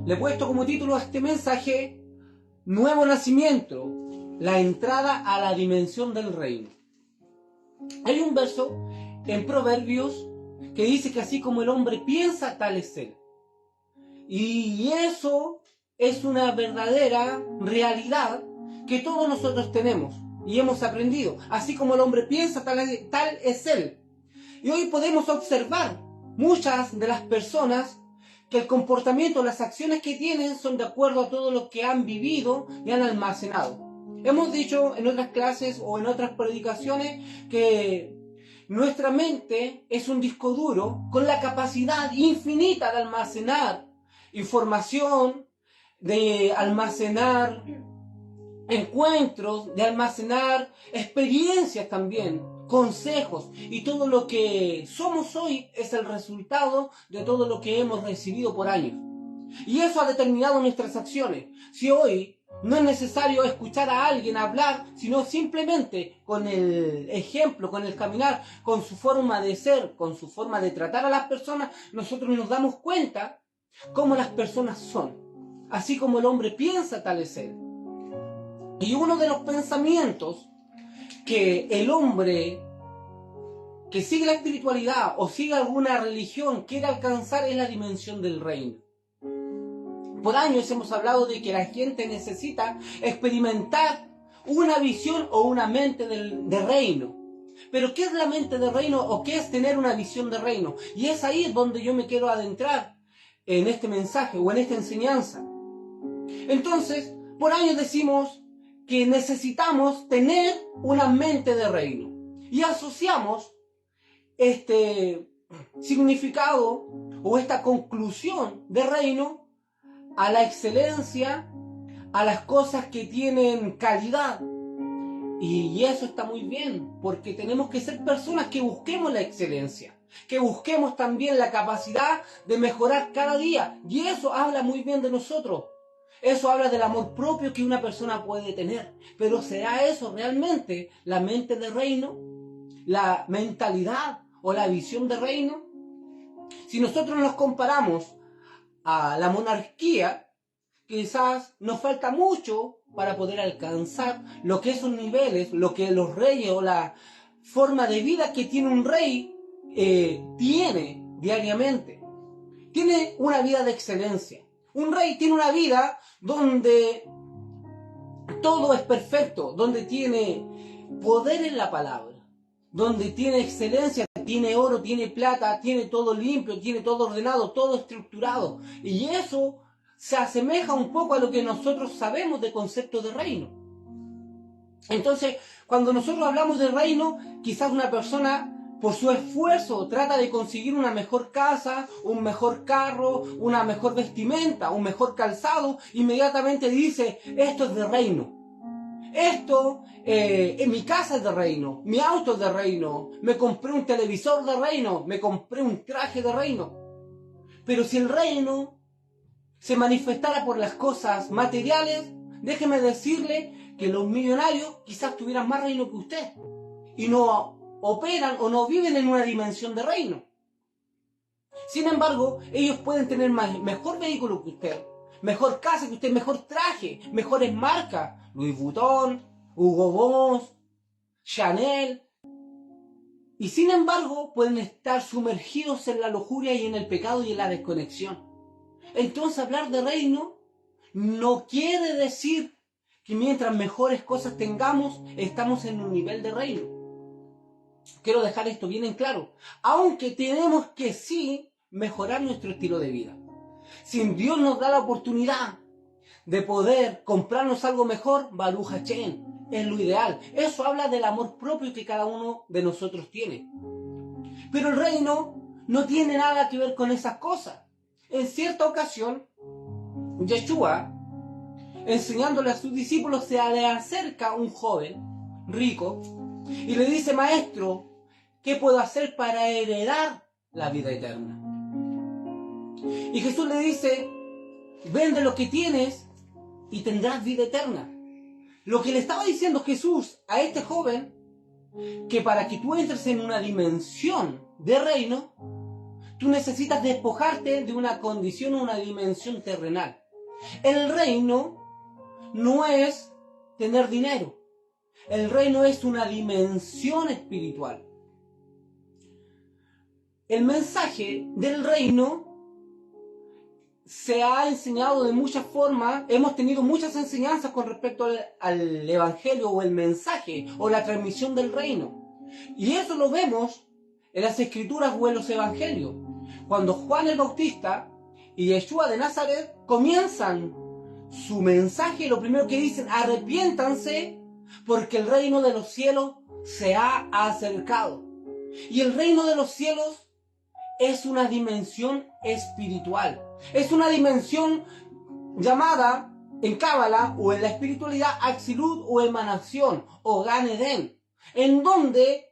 Le he puesto como título a este mensaje: Nuevo nacimiento, la entrada a la dimensión del reino. Hay un verso en Proverbios que dice que así como el hombre piensa, tal es él. Y eso es una verdadera realidad que todos nosotros tenemos y hemos aprendido. Así como el hombre piensa, tal es él. Y hoy podemos observar muchas de las personas que el comportamiento, las acciones que tienen son de acuerdo a todo lo que han vivido y han almacenado. Hemos dicho en otras clases o en otras predicaciones que nuestra mente es un disco duro con la capacidad infinita de almacenar información, de almacenar encuentros, de almacenar experiencias también, consejos, y todo lo que somos hoy es el resultado de todo lo que hemos recibido por años. Y eso ha determinado nuestras acciones. Si hoy no es necesario escuchar a alguien hablar, sino simplemente con el ejemplo, con el caminar, con su forma de ser, con su forma de tratar a las personas, nosotros nos damos cuenta cómo las personas son. Así como el hombre piensa, tal es él. Y uno de los pensamientos que el hombre que sigue la espiritualidad o sigue alguna religión quiere alcanzar es la dimensión del reino. Por años hemos hablado de que la gente necesita experimentar una visión o una mente de reino. Pero ¿qué es la mente de reino o qué es tener una visión de reino? Y es ahí donde yo me quiero adentrar en este mensaje o en esta enseñanza. Entonces, por años decimos que necesitamos tener una mente de reino. Y asociamos este significado o esta conclusión de reino a la excelencia, a las cosas que tienen calidad. Y eso está muy bien, porque tenemos que ser personas que busquemos la excelencia, que busquemos también la capacidad de mejorar cada día. Y eso habla muy bien de nosotros. Eso habla del amor propio que una persona puede tener. Pero ¿será eso realmente la mente de reino? ¿La mentalidad o la visión de reino? Si nosotros nos comparamos a la monarquía, quizás nos falta mucho para poder alcanzar lo que esos niveles, lo que los reyes o la forma de vida que tiene un rey tiene diariamente. Tiene una vida de excelencia. Un rey tiene una vida donde todo es perfecto, donde tiene poder en la palabra, donde tiene excelencia, tiene oro, tiene plata, tiene todo limpio, tiene todo ordenado, todo estructurado. Y eso se asemeja un poco a lo que nosotros sabemos de concepto de reino. Entonces, cuando nosotros hablamos de reino, quizás una persona por su esfuerzo trata de conseguir una mejor casa, un mejor carro, una mejor vestimenta, un mejor calzado, inmediatamente dice, esto es de reino. Esto, mi casa es de reino, mi auto es de reino, me compré un televisor de reino, me compré un traje de reino. Pero si el reino se manifestara por las cosas materiales, déjeme decirle que los millonarios quizás tuvieran más reino que usted y no operan o no viven en una dimensión de reino. Sin embargo, ellos pueden tener mejor vehículo que usted, mejor casa que usted, mejor traje, mejores marcas, Louis Vuitton, Hugo Boss, Chanel. Y sin embargo, pueden estar sumergidos en la lujuria y en el pecado y en la desconexión. Entonces, hablar de reino no quiere decir que mientras mejores cosas tengamos, estamos en un nivel de reino. Quiero dejar esto bien en claro. Aunque tenemos que sí mejorar nuestro estilo de vida. Si Dios nos da la oportunidad de poder comprarnos algo mejor, Baruch Hashem, es lo ideal. Eso habla del amor propio que cada uno de nosotros tiene. Pero el reino no tiene nada que ver con esas cosas. En cierta ocasión, Yeshua, enseñándole a sus discípulos, se le acerca a un joven rico y le dice, maestro, ¿qué puedo hacer para heredar la vida eterna? Y Jesús le dice, vende lo que tienes y tendrás vida eterna. Lo que le estaba diciendo Jesús a este joven, que para que tú entres en una dimensión de reino, Tú necesitas despojarte de una condición o una dimensión terrenal. El reino no es tener dinero. El reino es una dimensión espiritual. El mensaje del reino se ha enseñado de muchas formas. Hemos tenido muchas enseñanzas con respecto al evangelio o el mensaje o la transmisión del reino. Y eso lo vemos en las escrituras o en los evangelios. Cuando Juan el Bautista y Yeshua de Nazaret comienzan su mensaje, lo primero que dicen: arrepiéntanse porque el reino de los cielos se ha acercado. Y el reino de los cielos es una dimensión espiritual. Es una dimensión llamada en Cábala o en la espiritualidad Axilut o emanación o Gan Eden, en donde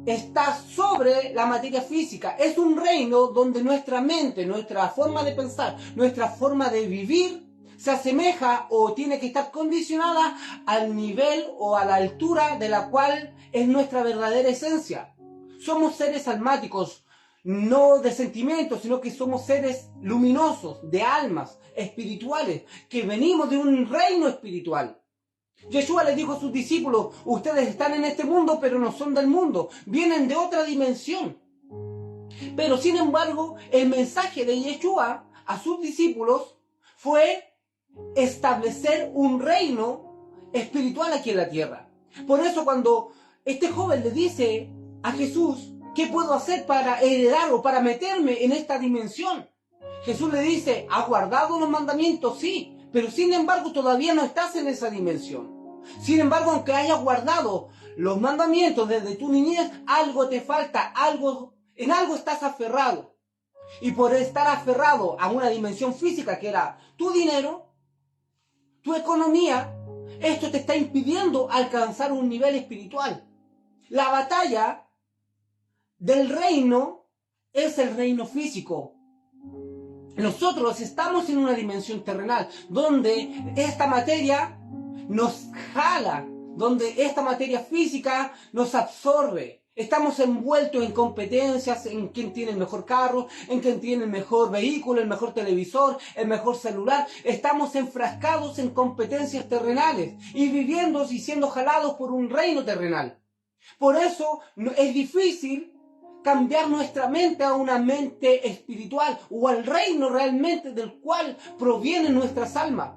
está sobre la materia física. Es un reino donde nuestra mente, nuestra forma de pensar, nuestra forma de vivir se asemeja o tiene que estar condicionada al nivel o a la altura de la cual es nuestra verdadera esencia. Somos seres almáticos, no de sentimientos, sino que somos seres luminosos, de almas espirituales, que venimos de un reino espiritual. Yeshua les dijo a sus discípulos: ustedes están en este mundo, pero no son del mundo, vienen de otra dimensión. Pero sin embargo, el mensaje de Yeshua a sus discípulos fue establecer un reino espiritual aquí en la tierra. Por eso cuando este joven le dice a Jesús: ¿qué puedo hacer para heredar o para meterme en esta dimensión? Jesús le dice: ¿has guardado los mandamientos? Sí, pero sin embargo todavía no estás en esa dimensión. Sin embargo, aunque hayas guardado los mandamientos desde tu niñez, algo te falta, en algo estás aferrado. Y por estar aferrado a una dimensión física que era tu dinero, tu economía, esto te está impidiendo alcanzar un nivel espiritual. La batalla del reino es el reino físico. Nosotros estamos en una dimensión terrenal donde esta materia nos jala, donde esta materia física nos absorbe. Estamos envueltos en competencias, en quién tiene el mejor carro, en quién tiene el mejor vehículo, el mejor televisor, el mejor celular. Estamos enfrascados en competencias terrenales y viviendo y siendo jalados por un reino terrenal. Por eso es difícil cambiar nuestra mente a una mente espiritual o al reino realmente del cual provienen nuestras almas.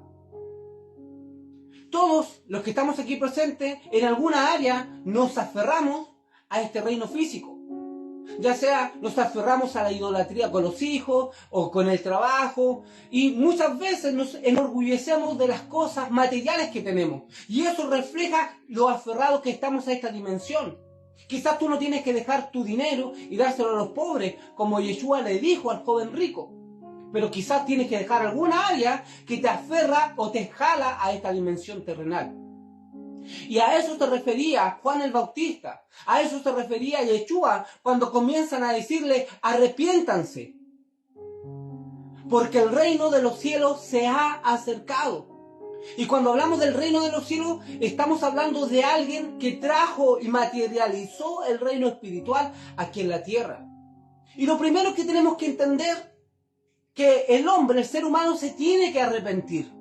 Todos los que estamos aquí presentes, en alguna área nos aferramos a este reino físico. Ya sea nos aferramos a la idolatría con los hijos o con el trabajo, y muchas veces nos enorgullecemos de las cosas materiales que tenemos. Y eso refleja lo aferrados que estamos a esta dimensión. Quizás tú no tienes que dejar tu dinero y dárselo a los pobres, como Yeshua le dijo al joven rico. Pero quizás tienes que dejar alguna área que te aferra o te jala a esta dimensión terrenal. Y a eso se refería Juan el Bautista. A eso se refería Yeshua cuando comienzan a decirle: arrepiéntanse, porque el reino de los cielos se ha acercado. Y cuando hablamos del reino de los cielos, estamos hablando de alguien que trajo y materializó el reino espiritual aquí en la tierra. Y lo primero que tenemos que entender, que el hombre, el ser humano, se tiene que arrepentir.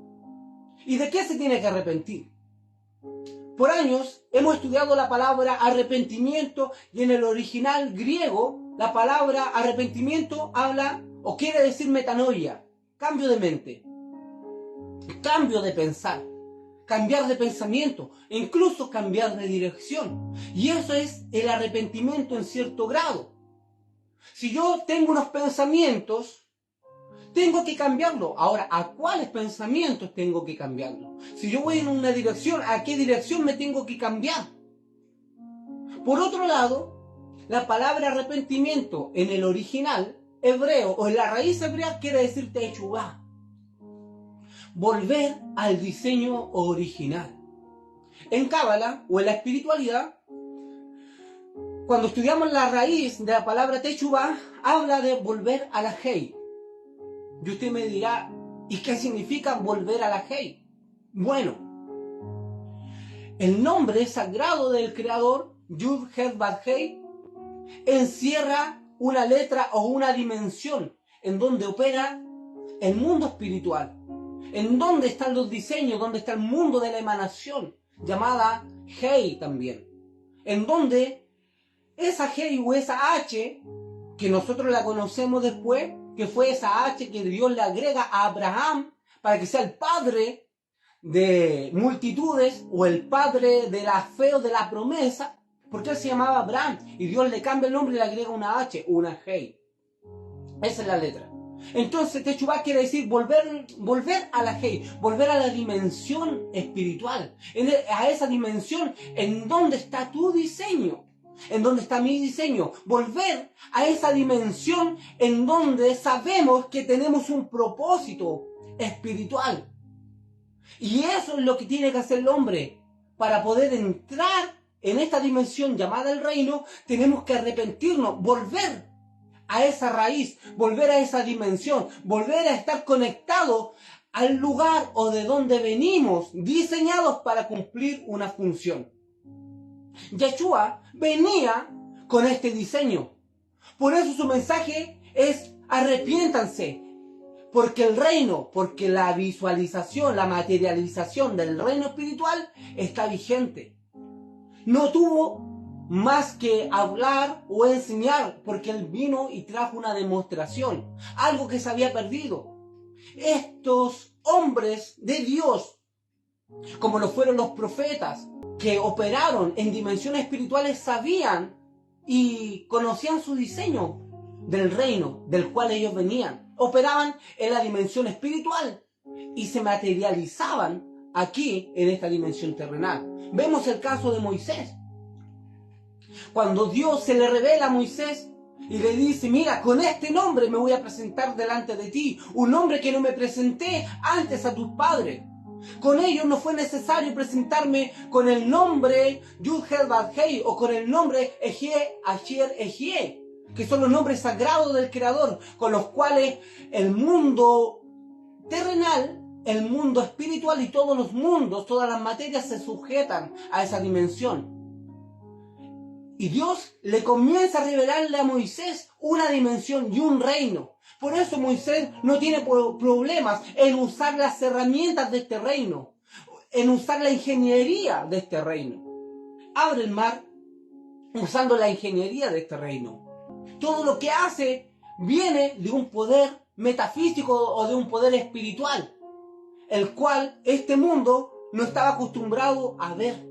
¿Y de qué se tiene que arrepentir? Por años hemos estudiado la palabra arrepentimiento, y en el original griego la palabra arrepentimiento habla o quiere decir metanoia, cambio de mente, cambio de pensar, cambiar de pensamiento, e incluso cambiar de dirección. Y eso es el arrepentimiento en cierto grado. Si yo tengo unos pensamientos, tengo que cambiarlo. Ahora, ¿a cuáles pensamientos tengo que cambiarlo? Si yo voy en una dirección, ¿a qué dirección me tengo que cambiar? Por otro lado, la palabra arrepentimiento en el original hebreo o en la raíz hebrea quiere decir techubá, volver al diseño original. En Cábala o en la espiritualidad, cuando estudiamos la raíz de la palabra techubá, habla de volver a la Hei. Y usted me dirá: ¿y qué significa volver a la Hei? Bueno, el nombre sagrado del Creador, Yud Het Vav Hei, encierra una letra o una dimensión en donde opera el mundo espiritual, en donde están los diseños, donde está el mundo de la emanación, llamada Hei también, en donde esa Hei o esa H, que nosotros la conocemos después, que fue esa H que Dios le agrega a Abraham para que sea el padre de multitudes o el padre de la fe o de la promesa, porque él se llamaba Abraham y Dios le cambia el nombre y le agrega una H, una Hei. Esa es la letra. Entonces Techuvá quiere decir volver a la Hei, volver a la dimensión espiritual, a esa dimensión en donde está tu diseño, en donde está mi diseño, volver a esa dimensión en donde sabemos que tenemos un propósito espiritual. Y eso es lo que tiene que hacer el hombre. Para poder entrar en esta dimensión llamada el reino, tenemos que arrepentirnos, volver a esa raíz, volver a esa dimensión, volver a estar conectados al lugar o de donde venimos, diseñados para cumplir una función. Yeshua venía con este diseño. Por eso su mensaje es: arrepiéntanse, porque el reino, porque la visualización, la materialización del reino espiritual está vigente. No tuvo más que hablar o enseñar, porque él vino y trajo una demostración, algo que se había perdido. Estos hombres de Dios, como lo fueron los profetas, que operaron en dimensiones espirituales, sabían y conocían su diseño del reino del cual ellos venían. Operaban en la dimensión espiritual y se materializaban aquí en esta dimensión terrenal. Vemos el caso de Moisés. Cuando Dios se le revela a Moisés y le dice: mira, con este nombre me voy a presentar delante de ti, un nombre que no me presenté antes a tus padres. Con ellos no fue necesario presentarme con el nombre Yud-Hel-Vav-Hei o con el nombre Ejie, Asher, Ejie, que son los nombres sagrados del Creador, con los cuales el mundo terrenal, el mundo espiritual y todos los mundos, todas las materias se sujetan a esa dimensión. Y Dios le comienza a revelarle a Moisés una dimensión y un reino. Por eso Moisés no tiene problemas en usar las herramientas de este reino, en usar la ingeniería de este reino. Abre el mar usando la ingeniería de este reino. Todo lo que hace viene de un poder metafísico o de un poder espiritual, el cual este mundo no estaba acostumbrado a ver.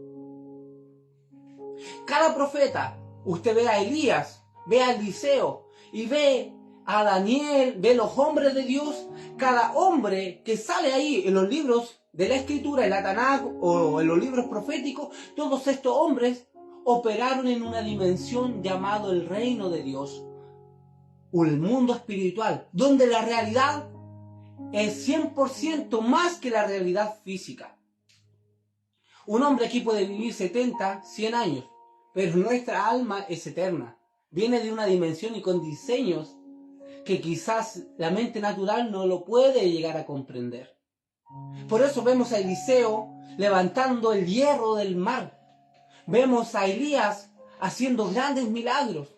Cada profeta, usted ve a Elías, ve a Eliseo y ve a Daniel, ve los hombres de Dios. Cada hombre que sale ahí en los libros de la Escritura, en la Tanaj o en los libros proféticos, todos estos hombres operaron en una dimensión llamado el reino de Dios, o el mundo espiritual, donde la realidad es 100% más que la realidad física. Un hombre aquí puede vivir 70, 100 años, pero nuestra alma es eterna. Viene de una dimensión y con diseños que quizás la mente natural no lo puede llegar a comprender. Por eso vemos a Eliseo levantando el hierro del mar. Vemos a Elías haciendo grandes milagros.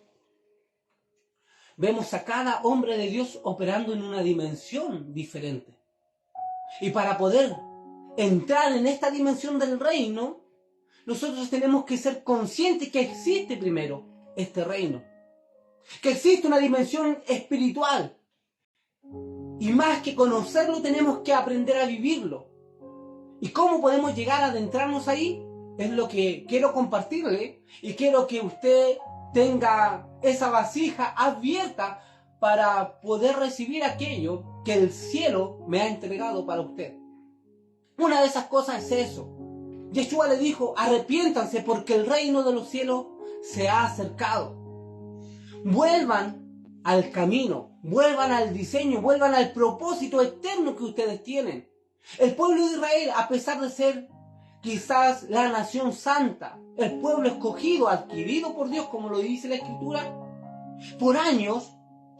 Vemos a cada hombre de Dios operando en una dimensión diferente. Y para poder entrar en esta dimensión del reino, nosotros tenemos que ser conscientes que existe primero este reino, que existe una dimensión espiritual, y más que conocerlo tenemos que aprender a vivirlo. ¿Y cómo podemos llegar a adentrarnos ahí? Es lo que quiero compartirle, y quiero que usted tenga esa vasija abierta para poder recibir aquello que el cielo me ha entregado para usted. Una de esas cosas es eso. Yeshua le dijo: arrepiéntanse porque el reino de los cielos se ha acercado. Vuelvan al camino, vuelvan al diseño, vuelvan al propósito eterno que ustedes tienen. El pueblo de Israel, a pesar de ser quizás la nación santa, el pueblo escogido, adquirido por Dios, como lo dice la Escritura, por años,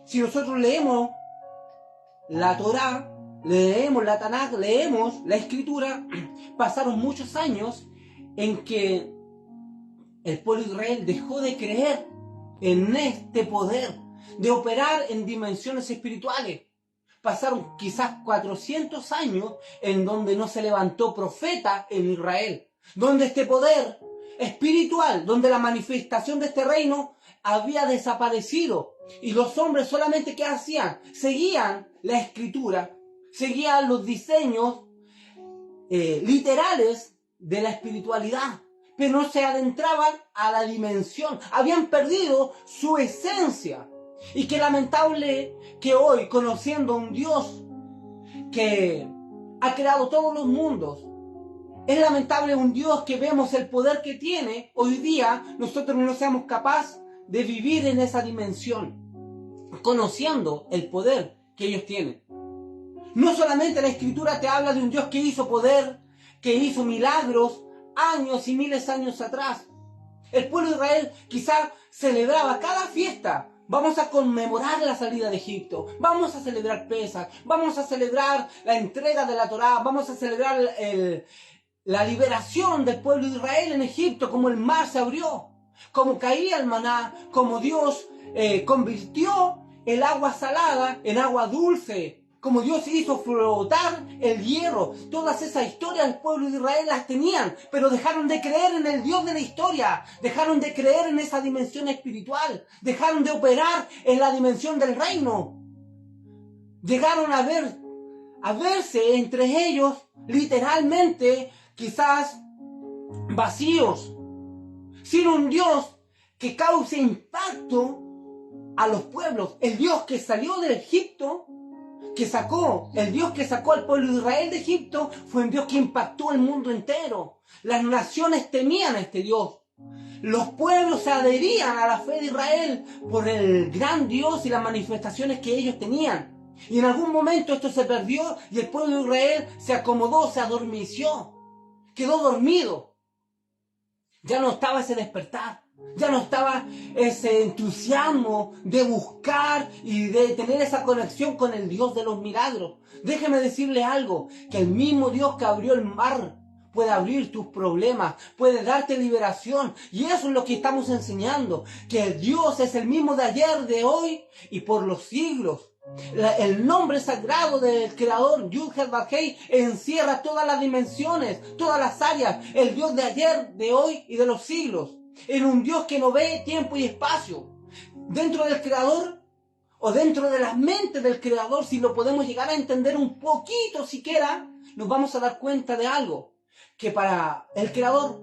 si nosotros leemos la Torá, leemos la Tanaj, leemos la Escritura, pasaron muchos años en que el pueblo de Israel dejó de creer en este poder, de operar en dimensiones espirituales. Pasaron quizás 400 años en donde no se levantó profeta en Israel, donde este poder espiritual, donde la manifestación de este reino había desaparecido. Y los hombres solamente, ¿qué hacían? Seguían la escritura, seguían los diseños literales de la espiritualidad, pero no se adentraban a la dimensión. Habían perdido su esencia. Y qué lamentable que hoy, conociendo a un Dios que ha creado todos los mundos, es lamentable un Dios que vemos el poder que tiene, hoy día nosotros no seamos capaces de vivir en esa dimensión, conociendo el poder que ellos tienen. No solamente la Escritura te habla de un Dios que hizo poder, que hizo milagros años y miles de años atrás. El pueblo de Israel quizá celebraba cada fiesta. Vamos a conmemorar la salida de Egipto, vamos a celebrar Pesaj, vamos a celebrar la entrega de la Torá, vamos a celebrar la liberación del pueblo de Israel en Egipto, como el mar se abrió, como caía el maná, como Dios convirtió el agua salada en agua dulce, como Dios hizo flotar el hierro. Todas esas historias el pueblo de Israel las tenían, pero dejaron de creer en el Dios de la historia, dejaron de creer en esa dimensión espiritual, dejaron de operar en la dimensión del reino. Llegaron a verse entre ellos literalmente quizás vacíos, sin un Dios que cause impacto a los pueblos. El Dios que salió de Egipto, el Dios que sacó al pueblo de Israel de Egipto, fue un Dios que impactó el mundo entero. Las naciones temían a este Dios. Los pueblos se adherían a la fe de Israel por el gran Dios y las manifestaciones que ellos tenían. Y en algún momento esto se perdió y el pueblo de Israel se acomodó, se adormeció, quedó dormido. Ya no estaba ese despertar. Ya no estaba ese entusiasmo de buscar y de tener esa conexión con el Dios de los milagros. Déjeme decirle algo, que el mismo Dios que abrió el mar puede abrir tus problemas, puede darte liberación. Y eso es lo que estamos enseñando, que Dios es el mismo de ayer, de hoy y por los siglos. El nombre sagrado del Creador, Yud-Heh-Vav-Hei, encierra todas las dimensiones, todas las áreas. El Dios de ayer, de hoy y de los siglos. En un Dios que no ve tiempo y espacio. Dentro del Creador, o dentro de las mentes del Creador, si lo podemos llegar a entender un poquito siquiera, nos vamos a dar cuenta de algo. Que para el Creador,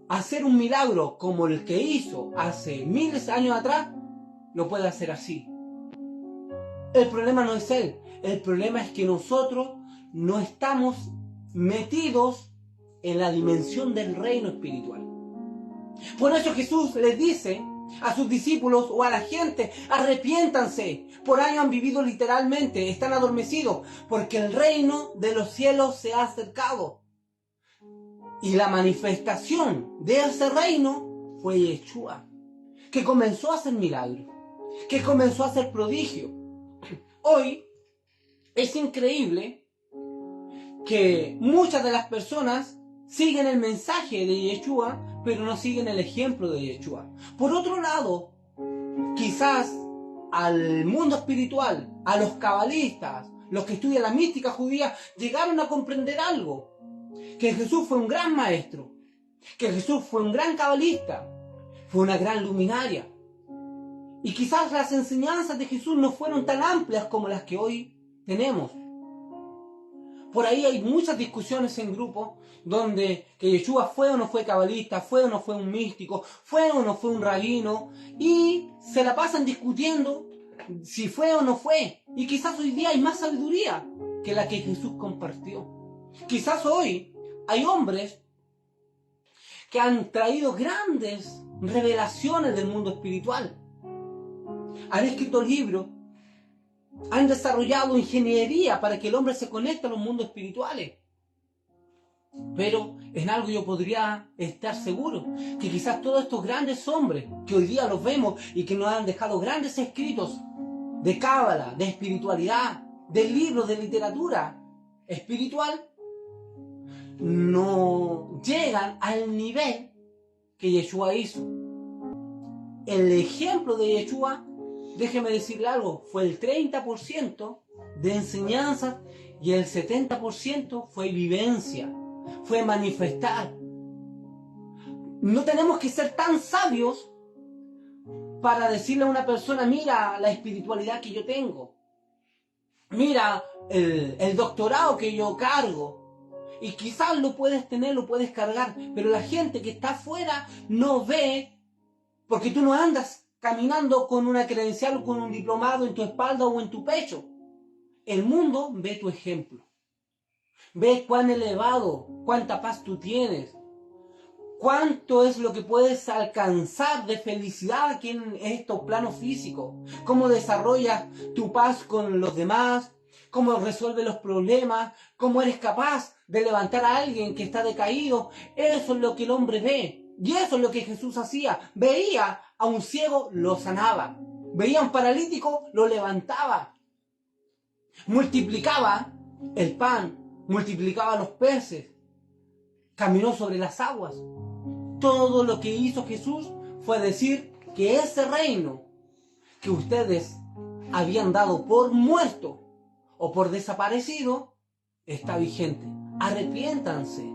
hacer un milagro como el que hizo hace miles de años atrás, lo puede hacer así. El problema no es Él. El problema es que nosotros no estamos metidos en la dimensión del reino espiritual. Por eso Jesús les dice a sus discípulos o a la gente: arrepiéntanse. Por años han vivido literalmente, están adormecidos, porque el reino de los cielos se ha acercado. Y la manifestación de ese reino fue Yeshua, que comenzó a hacer milagros, que comenzó a hacer prodigios. Hoy es increíble que muchas de las personas siguen el mensaje de Yeshua, pero no siguen el ejemplo de Yeshua. Por otro lado, quizás al mundo espiritual, a los cabalistas, los que estudian la mística judía, llegaron a comprender algo: que Jesús fue un gran maestro, que Jesús fue un gran cabalista, fue una gran luminaria. Y quizás las enseñanzas de Jesús no fueron tan amplias como las que hoy tenemos. Por ahí hay muchas discusiones en grupos donde que Yeshua fue o no fue cabalista, fue o no fue un místico, fue o no fue un rabino, y se la pasan discutiendo si fue o no fue. Y quizás hoy día hay más sabiduría que la que Jesús compartió. Quizás hoy hay hombres que han traído grandes revelaciones del mundo espiritual. Han escrito libros, han desarrollado ingeniería para que el hombre se conecte a los mundos espirituales. Pero en algo yo podría estar seguro, que quizás todos estos grandes hombres que hoy día los vemos y que nos han dejado grandes escritos de cábala, de espiritualidad, de libros de literatura espiritual, no llegan al nivel que Yeshua hizo. El ejemplo de Yeshua déjeme decirle algo, fue el 30% de enseñanza y el 70% fue vivencia, fue manifestar. No tenemos que ser tan sabios para decirle a una persona, mira la espiritualidad que yo tengo, mira el doctorado que yo cargo. Y quizás lo puedes tener, lo puedes cargar, pero la gente que está afuera no ve, porque tú no andas caminando con una credencial o con un diplomado en tu espalda o en tu pecho. El mundo ve tu ejemplo, ve cuán elevado, cuánta paz tú tienes, cuánto es lo que puedes alcanzar de felicidad aquí en estos planos físicos, cómo desarrollas tu paz con los demás, cómo resuelves los problemas, cómo eres capaz de levantar a alguien que está decaído. Eso es lo que el hombre ve. Y eso es lo que Jesús hacía. Veía a un ciego, lo sanaba. Veía a un paralítico, lo levantaba. Multiplicaba el pan, multiplicaba los peces. Caminó sobre las aguas. Todo lo que hizo Jesús fue decir que ese reino que ustedes habían dado por muerto o por desaparecido está vigente. Arrepiéntanse,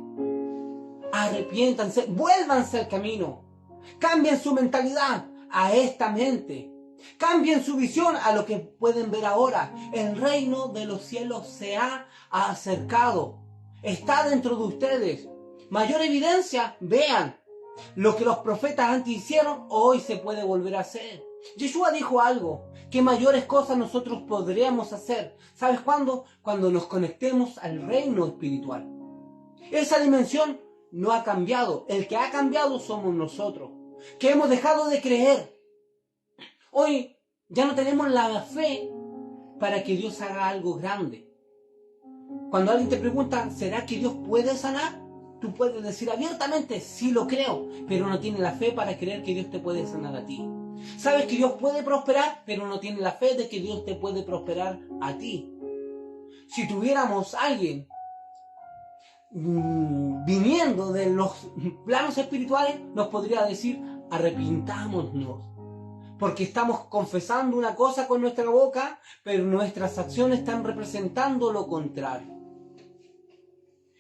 arrepiéntanse, vuélvanse al camino, cambien su mentalidad a esta mente, cambien su visión a lo que pueden ver ahora. El reino de los cielos se ha acercado, está dentro de ustedes. Mayor evidencia, vean lo que los profetas antes hicieron, hoy se puede volver a hacer. Yeshua dijo algo, que mayores cosas nosotros podríamos hacer. ¿Sabes cuándo? Cuando nos conectemos al reino espiritual. Esa dimensión no ha cambiado. El que ha cambiado somos nosotros, que hemos dejado de creer. Hoy ya no tenemos la fe para que Dios haga algo grande. Cuando alguien te pregunta, ¿será que Dios puede sanar? Tú puedes decir abiertamente, sí lo creo, pero no tiene la fe para creer que Dios te puede sanar a ti. Sabes que Dios puede prosperar, pero no tiene la fe de que Dios te puede prosperar a ti. Si tuviéramos a alguien viniendo de los planos espirituales, nos podría decir, arrepintámonos, porque estamos confesando una cosa con nuestra boca, pero nuestras acciones están representando lo contrario.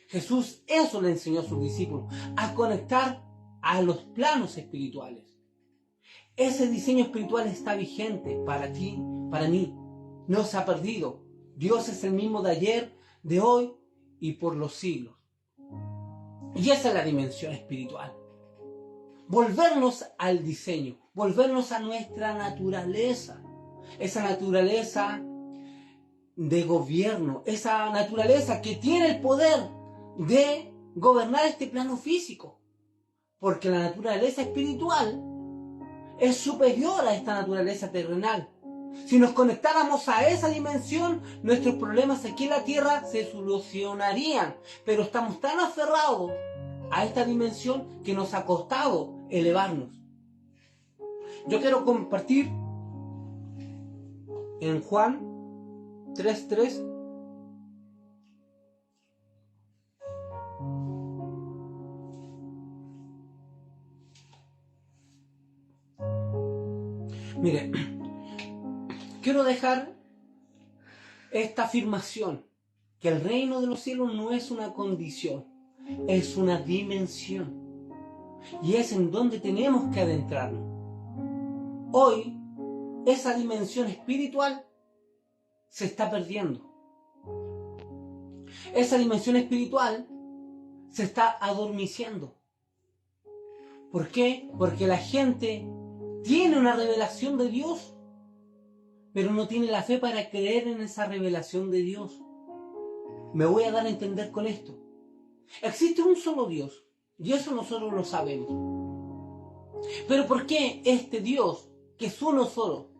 Jesús eso le enseñó a sus discípulos, a conectar a los planos espirituales. Ese diseño espiritual está vigente para ti, para mí. No se ha perdido. Dios es el mismo de ayer, de hoy y por los siglos. Y esa es la dimensión espiritual. Volvernos al diseño, volvernos a nuestra naturaleza. Esa naturaleza de gobierno, esa naturaleza que tiene el poder de gobernar este plano físico. Porque la naturaleza espiritual es superior a esta naturaleza terrenal. Si nos conectáramos a esa dimensión, nuestros problemas aquí en la tierra se solucionarían. Pero estamos tan aferrados a esta dimensión que nos ha costado elevarnos. Yo quiero compartir en Juan 3:3. Mire, quiero dejar esta afirmación, que el reino de los cielos no es una condición, es una dimensión. Y es en donde tenemos que adentrarnos. Hoy, esa dimensión espiritual se está perdiendo. Esa dimensión espiritual se está adormeciendo. ¿Por qué? Porque la gente tiene una revelación de Dios, pero no tiene la fe para creer en esa revelación de Dios. Me voy a dar a entender con esto. Existe un solo Dios, y eso nosotros lo sabemos. Pero ¿por qué este Dios, que es uno solo,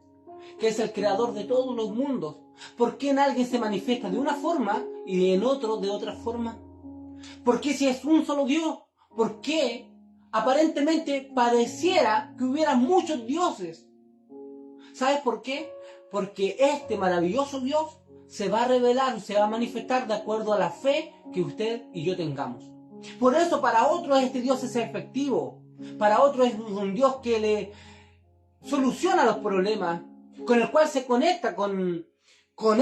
que es el creador de todos los mundos, por qué en alguien se manifiesta de una forma y en otro de otra forma? ¿Por qué si es un solo Dios? ¿Por qué aparentemente pareciera que hubiera muchos dioses? ¿Sabes por qué? Porque este maravilloso Dios se va a revelar, se va a manifestar de acuerdo a la fe que usted y yo tengamos. Por eso para otros este Dios es efectivo. Para otros es un Dios que le soluciona los problemas, con el cual se conecta con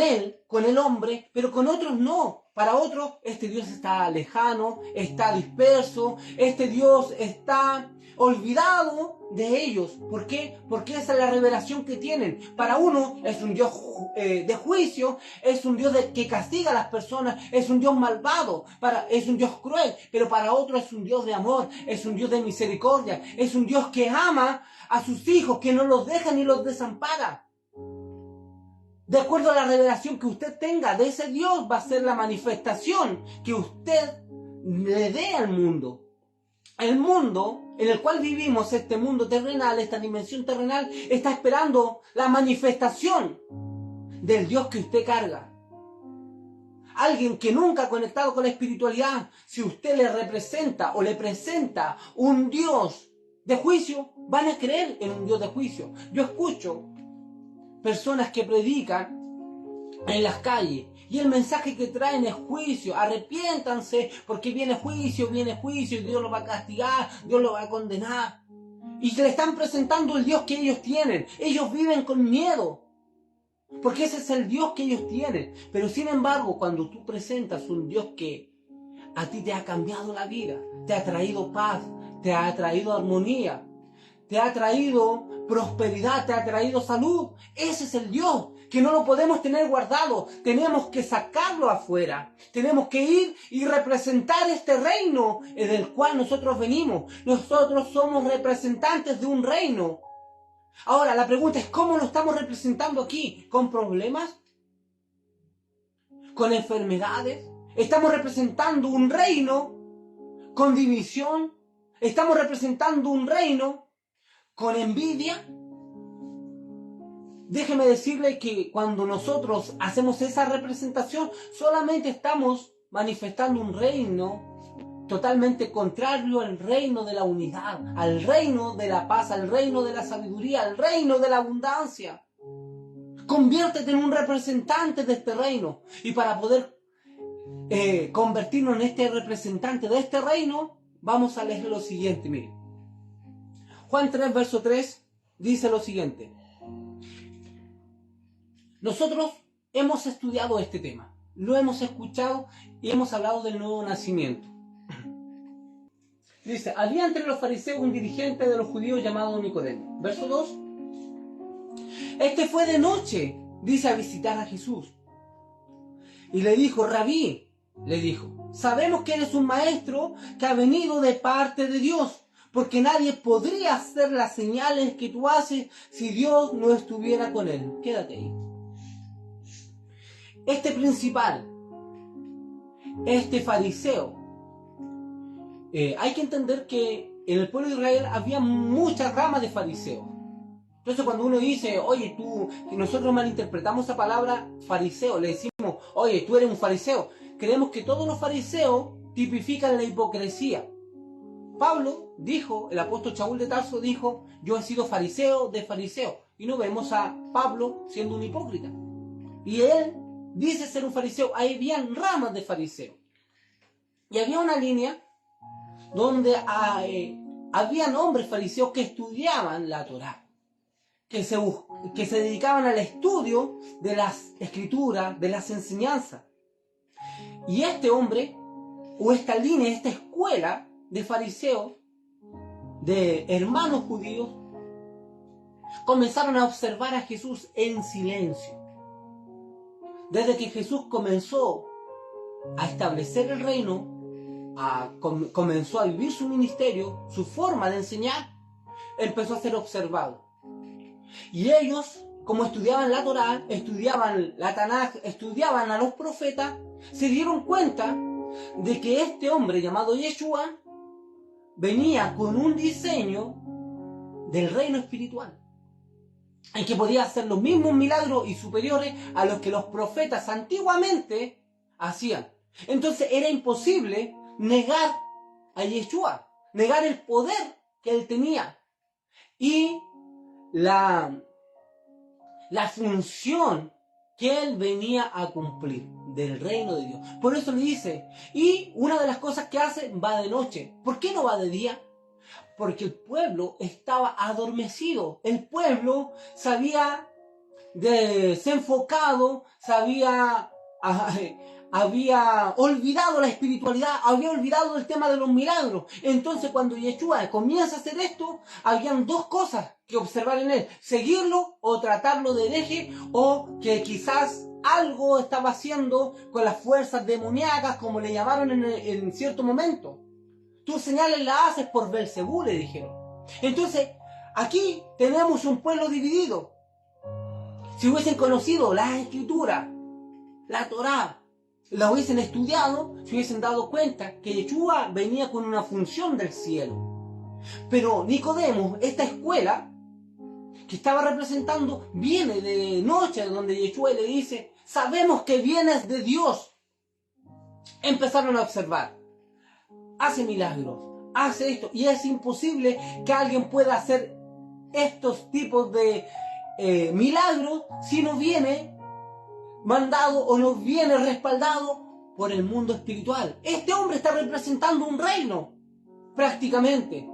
él, con el hombre, pero con otros no. Para otros, este Dios está lejano, está disperso, este Dios está olvidado de ellos. ¿Por qué? Porque esa es la revelación que tienen. Para uno es un Dios de juicio, es un Dios que castiga a las personas, es un Dios malvado, es un Dios cruel, pero para otro es un Dios de amor, es un Dios de misericordia, es un Dios que ama a sus hijos, que no los deja ni los desampara. De acuerdo a la revelación que usted tenga de ese Dios, va a ser la manifestación que usted le dé al mundo. El mundo en el cual vivimos, este mundo terrenal, esta dimensión terrenal, está esperando la manifestación del Dios que usted carga. Alguien que nunca ha conectado con la espiritualidad, si usted le representa o le presenta un Dios de juicio, van a creer en un Dios de juicio. Yo escucho personas que predican en las calles y el mensaje que traen es juicio, arrepiéntanse porque viene juicio y Dios lo va a castigar, Dios lo va a condenar. Y le están presentando el Dios que ellos tienen. Ellos viven con miedo porque ese es el Dios que ellos tienen. Pero sin embargo, cuando tú presentas un Dios que a ti te ha cambiado la vida, te ha traído paz, te ha traído armonía, te ha traído prosperidad, te ha traído salud. Ese es el Dios, que no lo podemos tener guardado. Tenemos que sacarlo afuera. Tenemos que ir y representar este reino del cual nosotros venimos. Nosotros somos representantes de un reino. Ahora, la pregunta es, ¿cómo lo estamos representando aquí? ¿Con problemas? ¿Con enfermedades? ¿Estamos representando un reino con división? ¿Estamos representando un reino con envidia? Déjeme decirle que cuando nosotros hacemos esa representación, solamente estamos manifestando un reino totalmente contrario al reino de la unidad, al reino de la paz, al reino de la sabiduría, al reino de la abundancia. Conviértete en un representante de este reino. Y para poder convertirnos en este representante de este reino, vamos a leer lo siguiente, mire. Juan 3, verso 3, dice lo siguiente. Nosotros hemos estudiado este tema, lo hemos escuchado y hemos hablado del nuevo nacimiento. Dice, había entre los fariseos un dirigente de los judíos llamado Nicodemo. Verso 2. Este fue de noche, dice, a visitar a Jesús. Y le dijo, Rabí, le dijo, sabemos que eres un maestro que ha venido de parte de Dios, porque nadie podría hacer las señales que tú haces si Dios no estuviera con él. Quédate ahí. Este principal, este fariseo, hay que entender que en el pueblo de Israel había muchas ramas de fariseos. Entonces cuando uno dice, oye, nosotros malinterpretamos esa palabra fariseo, le decimos, oye, tú eres un fariseo. Creemos que todos los fariseos tipifican la hipocresía. Pablo dijo, el apóstol Saúl de Tarso dijo, yo he sido fariseo de fariseo. Y no vemos a Pablo siendo un hipócrita. Y él dice ser un fariseo. Ahí habían ramas de fariseo. Y había una línea donde habían hombres fariseos que estudiaban la Torá, que se dedicaban al estudio de las escrituras, de las enseñanzas. Y este hombre, o esta línea, esta escuela de fariseos, de hermanos judíos, comenzaron a observar a Jesús en silencio. Desde que Jesús comenzó a establecer el reino, comenzó a vivir su ministerio, su forma de enseñar, empezó a ser observado. Y ellos, como estudiaban la Torá, estudiaban la Tanaj, estudiaban a los profetas, se dieron cuenta de que este hombre llamado Yeshua venía con un diseño del reino espiritual, en que podía hacer los mismos milagros y superiores a los que los profetas antiguamente hacían. Entonces era imposible negar a Yeshua, negar el poder que él tenía y la función que él venía a cumplir del reino de Dios. Por eso le dice, y una de las cosas que hace, va de noche. ¿Por qué no va de día? Porque el pueblo estaba adormecido. El pueblo se había desenfocado, había olvidado la espiritualidad, había olvidado el tema de los milagros. Entonces cuando Yeshua comienza a hacer esto, habían dos cosas que observar en él: seguirlo o tratarlo de hereje, o que quizás algo estaba haciendo con las fuerzas demoníacas, como le llamaron en cierto momento. Tus señales las haces por Belcebú, le dijeron. Entonces aquí tenemos un pueblo dividido. Si hubiesen conocido la Escritura, la Torá, la hubiesen estudiado, se hubiesen dado cuenta que Yeshua venía con una función del cielo. Pero Nicodemo, esta escuela que estaba representando, viene de noche, donde Yeshua le dice: sabemos que vienes de Dios. Empezaron a observar: hace milagros, hace esto, y es imposible que alguien pueda hacer estos tipos de milagros si no viene mandado o no viene respaldado por el mundo espiritual. Este hombre está representando un reino, prácticamente.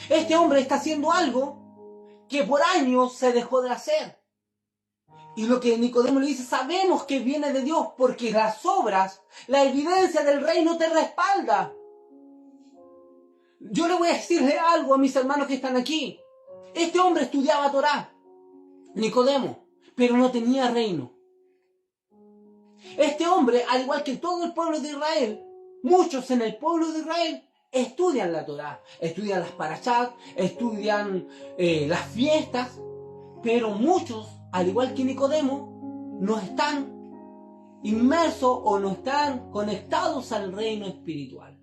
Este hombre está haciendo algo que por años se dejó de hacer. Y lo que Nicodemo le dice: sabemos que viene de Dios, porque las obras, la evidencia del reino te respalda. Yo le voy a decirle algo a mis hermanos que están aquí. Este hombre estudiaba Torá, Nicodemo, pero no tenía reino. Este hombre, al igual que todo el pueblo de Israel, muchos en el pueblo de Israel estudian la Torá, estudian las parashá, estudian las fiestas, pero muchos, al igual que Nicodemo, no están inmersos o no están conectados al reino espiritual.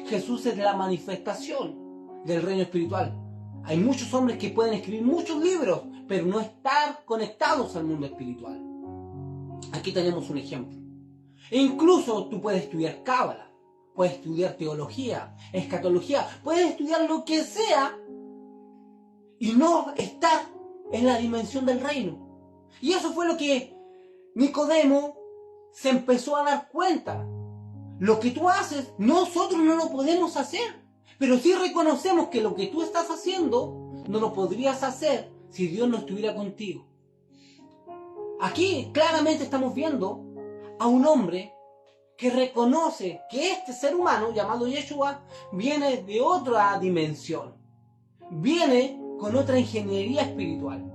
Jesús es la manifestación del reino espiritual. Hay muchos hombres que pueden escribir muchos libros, pero no estar conectados al mundo espiritual. Aquí tenemos un ejemplo. E incluso tú puedes estudiar cábala, puedes estudiar teología, escatología, puedes estudiar lo que sea y no estar en la dimensión del reino. Y eso fue lo que Nicodemo se empezó a dar cuenta. Lo que tú haces, nosotros no lo podemos hacer, pero sí reconocemos que lo que tú estás haciendo no lo podrías hacer si Dios no estuviera contigo. Aquí claramente estamos viendo a un hombre que reconoce que este ser humano llamado Yeshua viene de otra dimensión, viene con otra ingeniería espiritual,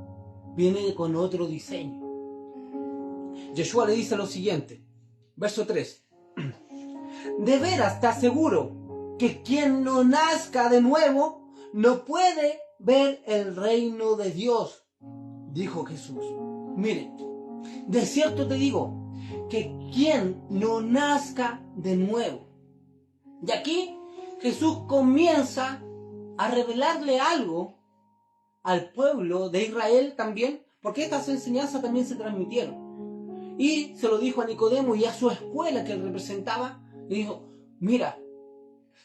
viene con otro diseño. Yeshua le dice lo siguiente, verso 3: de veras te aseguro que quien no nazca de nuevo no puede ver el reino de Dios, dijo Jesús. Mire, de cierto te digo que quien no nazca de nuevo. Y aquí Jesús comienza a revelarle algo al pueblo de Israel también, porque estas enseñanzas también se transmitieron. Y se lo dijo a Nicodemo y a su escuela que él representaba. Le dijo: mira,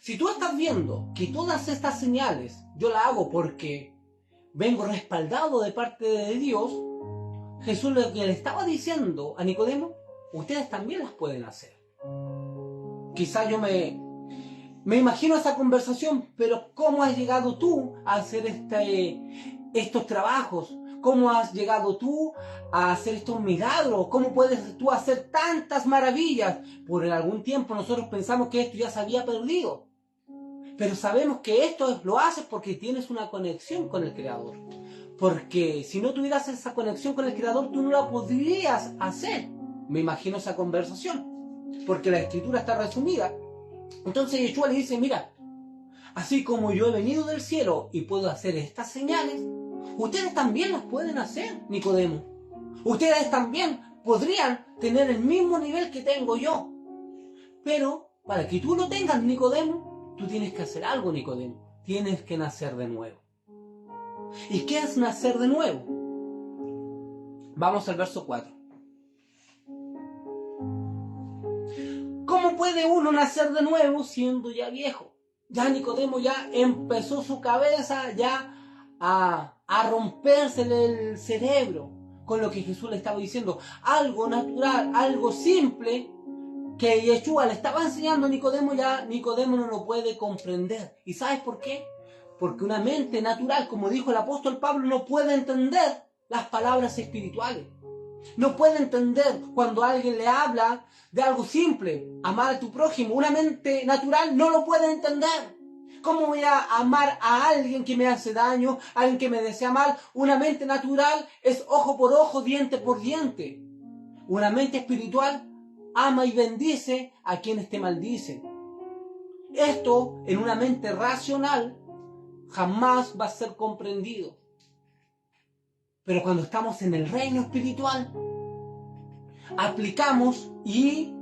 si tú estás viendo que todas estas señales yo las hago porque vengo respaldado de parte de Dios, Jesús lo que le estaba diciendo a Nicodemo, ustedes también las pueden hacer. Quizás yo me imagino esa conversación, pero ¿cómo has llegado tú a hacer estos trabajos? ¿Cómo has llegado tú a hacer estos milagros? ¿Cómo puedes tú hacer tantas maravillas? Por algún tiempo nosotros pensamos que esto ya se había perdido. Pero sabemos que esto lo haces porque tienes una conexión con el Creador. Porque si no tuvieras esa conexión con el Creador, tú no la podrías hacer. Me imagino esa conversación, porque la Escritura está resumida. Entonces Yeshua le dice: mira, así como yo he venido del cielo y puedo hacer estas señales, ustedes también las pueden hacer, Nicodemo. Ustedes también podrían tener el mismo nivel que tengo yo. Pero para que tú lo tengas, Nicodemo, tú tienes que hacer algo, Nicodemo. Tienes que nacer de nuevo. ¿Y qué es nacer de nuevo? Vamos al verso 4. ¿Cómo puede uno nacer de nuevo siendo ya viejo? Ya Nicodemo ya empezó su cabeza ya a rompersele el cerebro con lo que Jesús le estaba diciendo. Algo natural, algo simple que Yeshua le estaba enseñando a Nicodemo, ya Nicodemo no lo puede comprender. ¿Y sabes por qué? Porque una mente natural, como dijo el apóstol Pablo, no puede entender las palabras espirituales. No puede entender cuando alguien le habla de algo simple, amar a tu prójimo. Una mente natural no lo puede entender. ¿Cómo voy a amar a alguien que me hace daño, a alguien que me desea mal? Una mente natural es ojo por ojo, diente por diente. Una mente espiritual ama y bendice a quienes te maldicen. Esto en una mente racional jamás va a ser comprendido. Pero cuando estamos en el reino espiritual, aplicamos y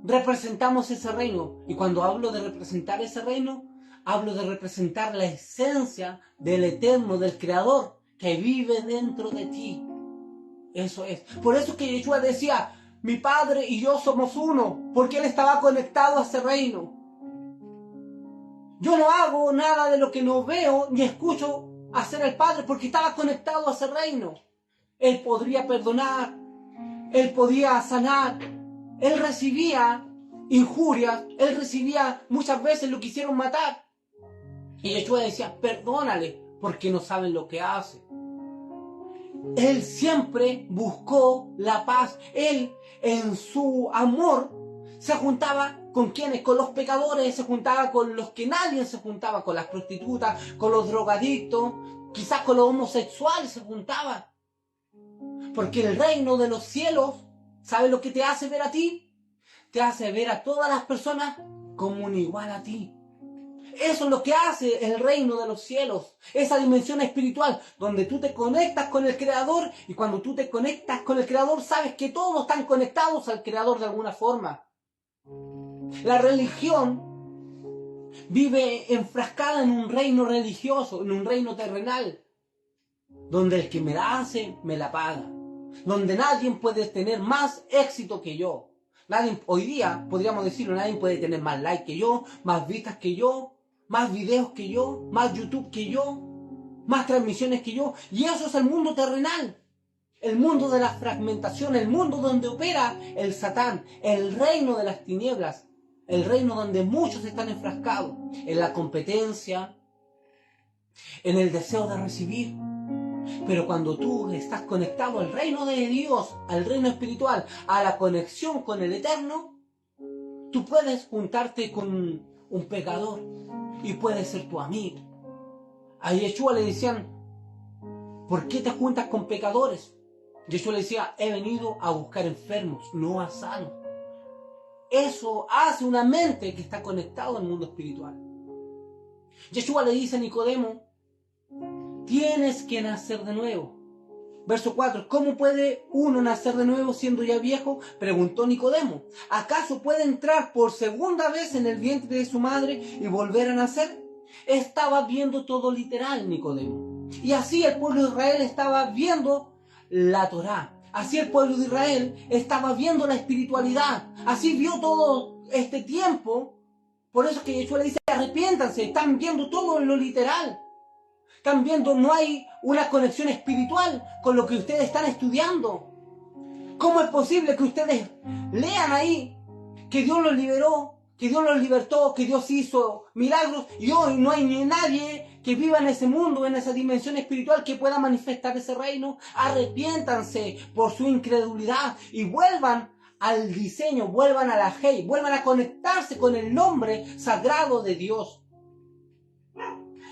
representamos ese reino. Y cuando hablo de representar ese reino, hablo de representar la esencia del Eterno, del Creador, que vive dentro de ti. Eso es. Por eso que Yeshua decía, mi Padre y yo somos uno, porque Él estaba conectado a ese reino. Yo no hago nada de lo que no veo ni escucho hacer el Padre, porque estaba conectado a ese reino. Él podría perdonar, Él podía sanar, Él recibía injurias, Él recibía muchas veces lo quisieron matar. Y Yeshua decía, perdónale, porque no saben lo que hacen. Él siempre buscó la paz. Él, en su amor, se juntaba con quienes, con los pecadores, se juntaba con los que nadie se juntaba, con las prostitutas, con los drogadictos, quizás con los homosexuales se juntaba. Porque el reino de los cielos, ¿sabes lo que te hace ver a ti? Te hace ver a todas las personas como un igual a ti. Eso es lo que hace el reino de los cielos, esa dimensión espiritual, donde tú te conectas con el Creador, y cuando tú te conectas con el Creador, sabes que todos están conectados al Creador de alguna forma. La religión vive enfrascada en un reino religioso, en un reino terrenal, donde el que me la hace, me la paga, donde nadie puede tener más éxito que yo. Nadie, hoy día, podríamos decirlo, nadie puede tener más likes que yo, más vistas que yo, más videos que yo, más YouTube que yo, más transmisiones que yo. Y eso es el mundo terrenal, el mundo de la fragmentación, el mundo donde opera el Satán, el reino de las tinieblas, el reino donde muchos están enfrascados en la competencia, en el deseo de recibir. Pero cuando tú estás conectado al reino de Dios, al reino espiritual, a la conexión con el Eterno, tú puedes juntarte con un pecador y puede ser tu amigo. A Yeshua le decían, ¿por qué te juntas con pecadores? Yeshua le decía, he venido a buscar enfermos, no a sanos. Eso hace una mente que está conectada al mundo espiritual. Yeshua le dice a Nicodemo, tienes que nacer de nuevo. Verso 4, ¿cómo puede uno nacer de nuevo siendo ya viejo? Preguntó Nicodemo. ¿Acaso puede entrar por segunda vez en el vientre de su madre y volver a nacer? Estaba viendo todo literal Nicodemo. Y así el pueblo de Israel estaba viendo la Torá. Así el pueblo de Israel estaba viendo la espiritualidad. Así vio todo este tiempo. Por eso es que Yeshua le dice, arrepiéntanse, están viendo todo en lo literal. Están viendo, no hay una conexión espiritual con lo que ustedes están estudiando. ¿Cómo es posible que ustedes lean ahí que Dios los liberó, que Dios los libertó, que Dios hizo milagros, y hoy no hay ni nadie que viva en ese mundo, en esa dimensión espiritual que pueda manifestar ese reino? Arrepiéntanse por su incredulidad y vuelvan al diseño, vuelvan a la Hei, vuelvan a conectarse con el nombre sagrado de Dios.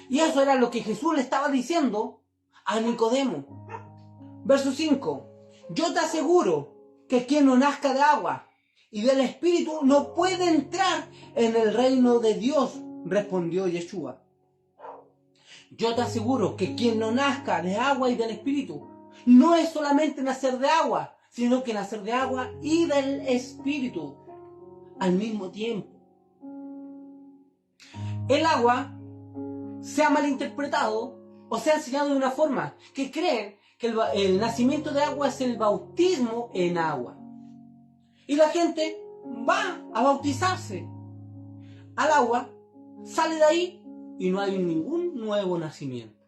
Y eso era lo que Jesús le estaba diciendo a Nicodemo. Verso 5. Yo te aseguro que quien no nazca de agua y del Espíritu no puede entrar en el reino de Dios, respondió Yeshua. Yo te aseguro que quien no nazca de agua y del Espíritu no es solamente nacer de agua, sino que nacer de agua y del Espíritu al mismo tiempo. El agua se ha malinterpretado o se ha enseñado de una forma que creen que el nacimiento de agua es el bautismo en agua. Y la gente va a bautizarse al agua, sale de ahí y no hay ningún nuevo nacimiento.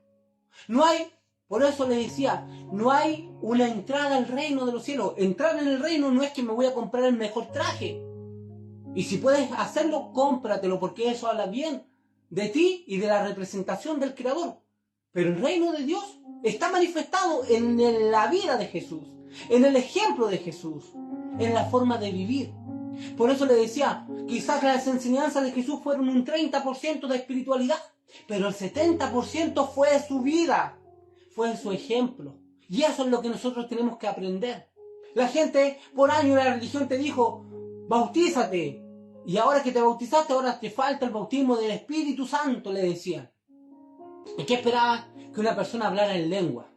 No hay, por eso les decía, no hay una entrada al reino de los cielos. Entrar en el reino no es que me voy a comprar el mejor traje. Y si puedes hacerlo, cómpratelo, porque eso habla bien de ti y de la representación del Creador. Pero el reino de Dios está manifestado en la vida de Jesús, en el ejemplo de Jesús, en la forma de vivir. Por eso le decía, quizás las enseñanzas de Jesús fueron un 30% de espiritualidad, pero el 70% fue su vida, fue su ejemplo. Y eso es lo que nosotros tenemos que aprender. La gente por años de la religión te dijo, bautízate. Y ahora que te bautizaste, ahora te falta el bautismo del Espíritu Santo, le decían. ¿Y qué esperaba? Que una persona hablara en lengua.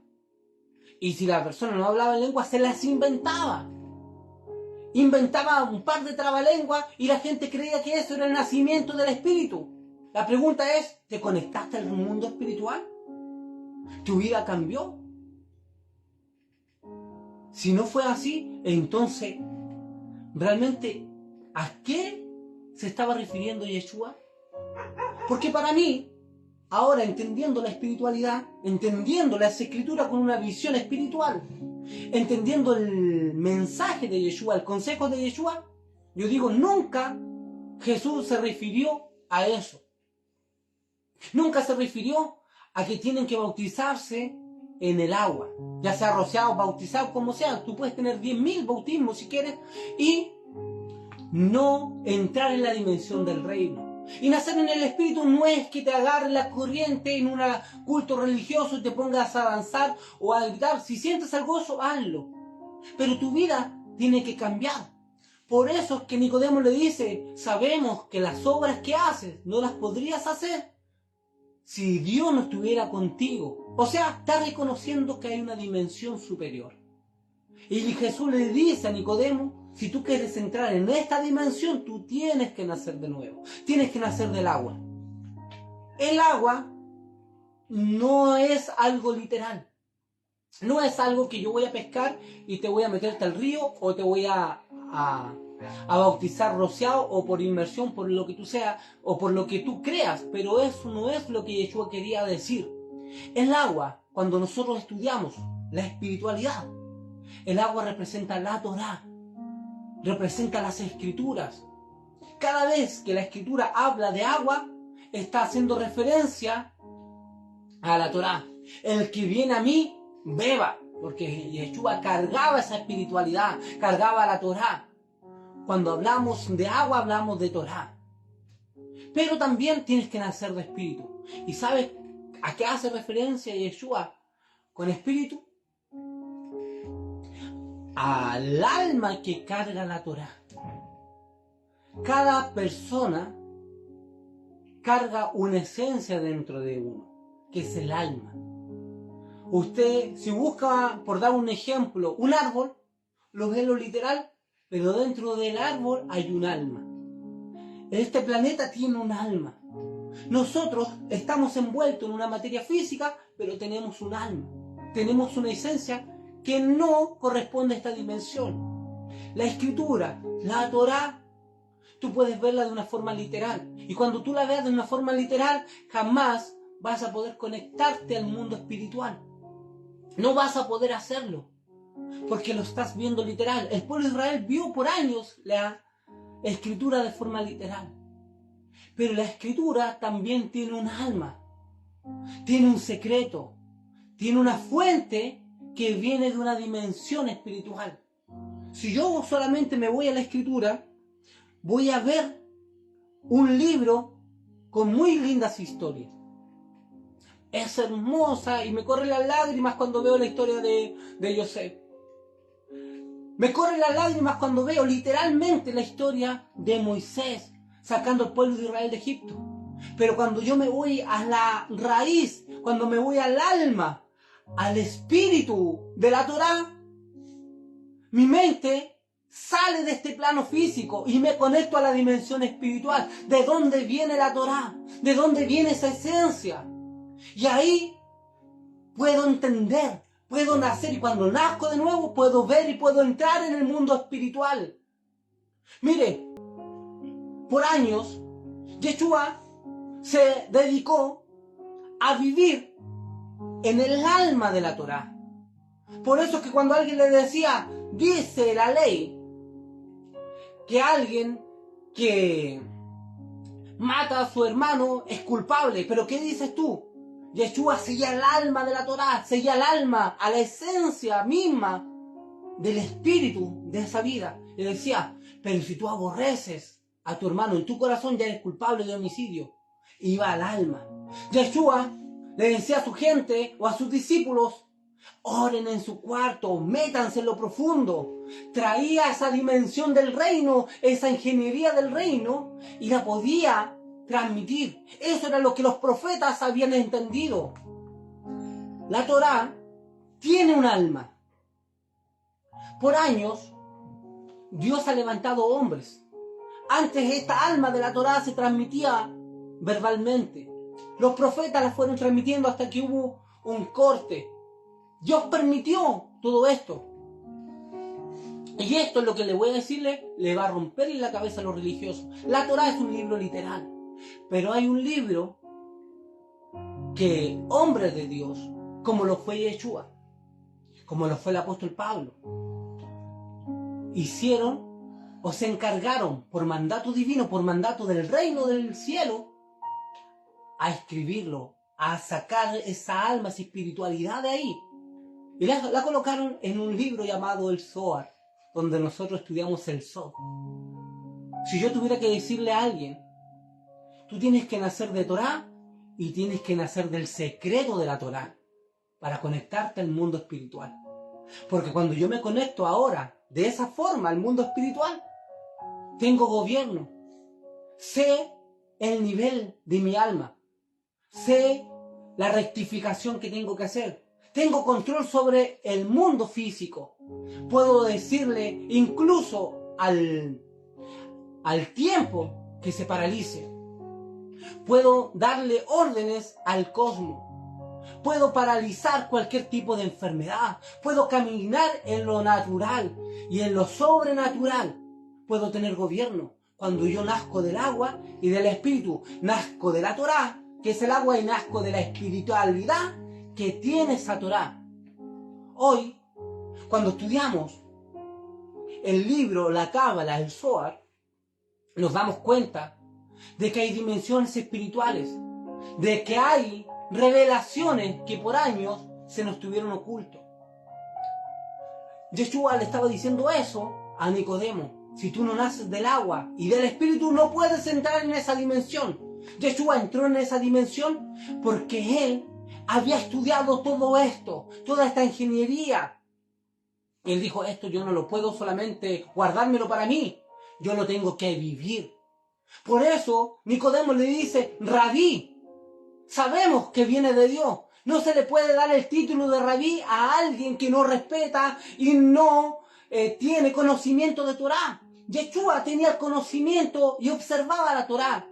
Y si la persona no hablaba en lengua, se las inventaba. Inventaba un par de trabalenguas y la gente creía que eso era el nacimiento del Espíritu. La pregunta es, ¿te conectaste al mundo espiritual? ¿Tu vida cambió? Si no fue así, entonces, ¿realmente a qué se estaba refiriendo Yeshua? Porque para mí, ahora entendiendo la espiritualidad, entendiendo las escrituras con una visión espiritual, entendiendo el mensaje de Yeshua, el consejo de Yeshua, yo digo, nunca Jesús se refirió a eso. Nunca se refirió a que tienen que bautizarse en el agua, ya sea rociado, bautizado, como sea. Tú puedes tener 10.000 bautismos si quieres y no entrar en la dimensión del reino. Y nacer en el Espíritu no es que te agarre la corriente en un culto religioso y te pongas a danzar o a gritar. Si sientes el gozo, hazlo. Pero tu vida tiene que cambiar. Por eso es que Nicodemo le dice, sabemos que las obras que haces no las podrías hacer si Dios no estuviera contigo. O sea, está reconociendo que hay una dimensión superior. Y Jesús le dice a Nicodemo, si tú quieres entrar en esta dimensión, tú tienes que nacer de nuevo. Tienes que nacer del agua. El agua no es algo literal. No es algo que yo voy a pescar y te voy a meterte al río o te voy a bautizar rociado o por inmersión, por lo que tú seas o por lo que tú creas. Pero eso no es lo que Yeshua quería decir. El agua, cuando nosotros estudiamos la espiritualidad, el agua representa la Torá, representa las escrituras. Cada vez que la escritura habla de agua, está haciendo referencia a la Torá. El que viene a mí, beba, porque Yeshua cargaba esa espiritualidad, cargaba la Torá. Cuando hablamos de agua, hablamos de Torá. Pero también tienes que nacer de espíritu. ¿Y sabes a qué hace referencia Yeshua con espíritu? Al alma que carga la Torá. Cada persona carga una esencia dentro de uno, que es el alma. Usted, si busca, por dar un ejemplo, un árbol, lo ve en lo literal, pero dentro del árbol hay un alma. Este planeta tiene un alma. Nosotros estamos envueltos en una materia física, pero tenemos un alma. Tenemos una esencia que no corresponde a esta dimensión. La escritura, la Torá, tú puedes verla de una forma literal. Y cuando tú la veas de una forma literal, jamás vas a poder conectarte al mundo espiritual. No vas a poder hacerlo, porque lo estás viendo literal. El pueblo de Israel vio por años la escritura de forma literal. Pero la escritura también tiene un alma, tiene un secreto, tiene una fuente que viene de una dimensión espiritual. Si yo solamente me voy a la escritura, voy a ver un libro con muy lindas historias. Es hermosa y me corren las lágrimas cuando veo la historia de José. Me corren las lágrimas cuando veo literalmente la historia de Moisés sacando al pueblo de Israel de Egipto. Pero cuando yo me voy a la raíz, cuando me voy al alma, al espíritu de la Torá, mi mente sale de este plano físico y me conecto a la dimensión espiritual. ¿De dónde viene la Torá? ¿De dónde viene esa esencia? Y ahí puedo entender, puedo nacer, y cuando nazco de nuevo puedo ver y puedo entrar en el mundo espiritual. Mire, por años Yeshua se dedicó a vivir en el alma de la Torá. Por eso es que cuando alguien le decía, dice la ley, que alguien que mata a su hermano es culpable, pero ¿qué dices tú? Yeshua seguía el alma de la Torá, seguía el alma, a la esencia misma del espíritu de esa vida. Y decía, pero si tú aborreces a tu hermano en tu corazón, ya eres culpable de homicidio. Iba al alma. Yeshua le decía a su gente o a sus discípulos, oren en su cuarto, métanse en lo profundo. Traía esa dimensión del reino, esa ingeniería del reino, y la podía transmitir. Eso era lo que los profetas habían entendido. La Torá tiene un alma. Por años, Dios ha levantado hombres. Antes esta alma de la Torá se transmitía verbalmente. Los profetas la fueron transmitiendo hasta que hubo un corte. Dios permitió todo esto. Y esto es lo que le voy a decirle, le va a romper en la cabeza a los religiosos. La Torá es un libro literal. Pero hay un libro que hombres de Dios, como lo fue Yeshua, como lo fue el apóstol Pablo, hicieron o se encargaron por mandato divino, por mandato del reino del cielo, a escribirlo, a sacar esa alma, esa espiritualidad de ahí. Y la colocaron en un libro llamado el Zohar, donde nosotros estudiamos el Sod. Si yo tuviera que decirle a alguien, tú tienes que nacer de Torá y tienes que nacer del secreto de la Torá para conectarte al mundo espiritual. Porque cuando yo me conecto ahora de esa forma al mundo espiritual, tengo gobierno. Sé el nivel de mi alma. Sé la rectificación que tengo que hacer. Tengo control sobre el mundo físico. Puedo decirle incluso al tiempo que se paralice. Puedo darle órdenes al cosmos. Puedo paralizar cualquier tipo de enfermedad. Puedo caminar en lo natural y en lo sobrenatural. Puedo tener gobierno. Cuando yo nazco del agua y del espíritu, nazco de la Torá, que es el agua, y nazco de la espiritualidad que tiene esa Torá. Hoy, cuando estudiamos el libro, la Cábala, el Zohar, nos damos cuenta de que hay dimensiones espirituales, de que hay revelaciones que por años se nos tuvieron ocultos. Yeshua le estaba diciendo eso a Nicodemo. Si tú no naces del agua y del espíritu, no puedes entrar en esa dimensión. Yeshua entró en esa dimensión porque él había estudiado todo esto, toda esta ingeniería. Él dijo, esto yo no lo puedo solamente guardármelo para mí, yo lo tengo que vivir. Por eso Nicodemo le dice, Rabí, sabemos que viene de Dios. No se le puede dar el título de Rabí a alguien que no respeta y no tiene conocimiento de Torá. Yeshua tenía el conocimiento y observaba la Torá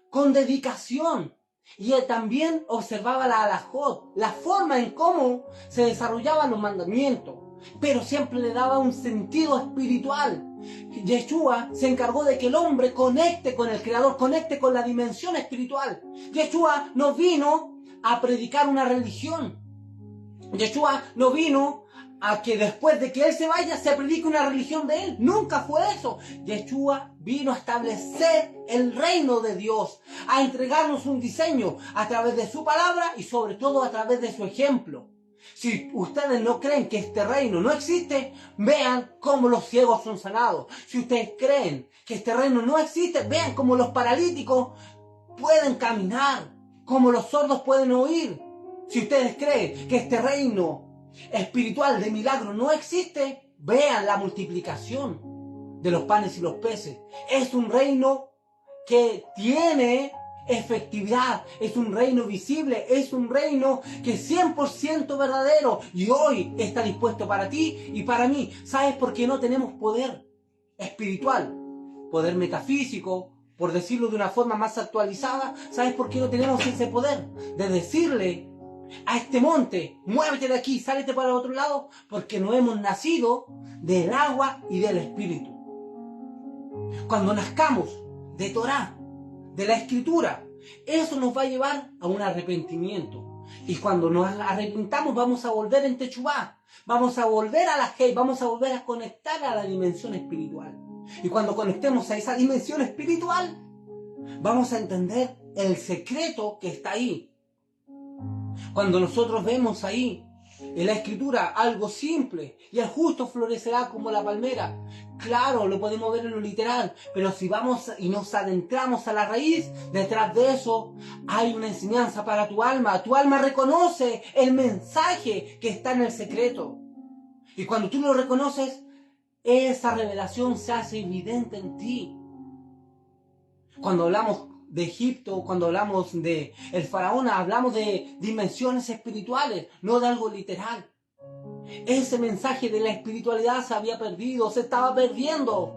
con dedicación. Y él también observaba la halajot, la forma en cómo se desarrollaban los mandamientos. Pero siempre le daba un sentido espiritual. Yeshua se encargó de que el hombre conecte con el Creador, conecte con la dimensión espiritual. Yeshua no vino a predicar una religión. Yeshua no vino a que después de que Él se vaya se predique una religión de Él. Nunca fue eso. Yeshua vino a establecer el reino de Dios, a entregarnos un diseño a través de su palabra y sobre todo a través de su ejemplo. Si ustedes no creen que este reino no existe, vean cómo los ciegos son sanados. Si ustedes creen que este reino no existe, vean cómo los paralíticos pueden caminar, cómo los sordos pueden oír. Si ustedes creen que este reino espiritual de milagro no existe, vean la multiplicación de los panes y los peces. Es un reino que tiene efectividad, es un reino visible, es un reino que es 100% verdadero y hoy está dispuesto para ti y para mí. ¿Sabes por qué no tenemos poder espiritual? Poder metafísico, por decirlo de una forma más actualizada. ¿Sabes por qué no tenemos ese poder de decirle a este monte, muévete de aquí, sálete para el otro lado? Porque no hemos nacido del agua y del espíritu. Cuando nazcamos de Torá, de la escritura, eso nos va a llevar a un arrepentimiento. Y cuando nos arrepintamos vamos a volver en Techubá, vamos a volver a la Hei, vamos a volver a conectar a la dimensión espiritual. Y cuando conectemos a esa dimensión espiritual, vamos a entender el secreto que está ahí. Cuando nosotros vemos ahí en la Escritura algo simple, y el justo florecerá como la palmera. Claro, lo podemos ver en lo literal, pero si vamos y nos adentramos a la raíz, detrás de eso hay una enseñanza para tu alma. Tu alma reconoce el mensaje que está en el secreto. Y cuando tú lo reconoces, esa revelación se hace evidente en ti. Cuando hablamos de Egipto, cuando hablamos de el faraón, hablamos de dimensiones espirituales, no de algo literal. Ese mensaje de la espiritualidad se había perdido, se estaba perdiendo.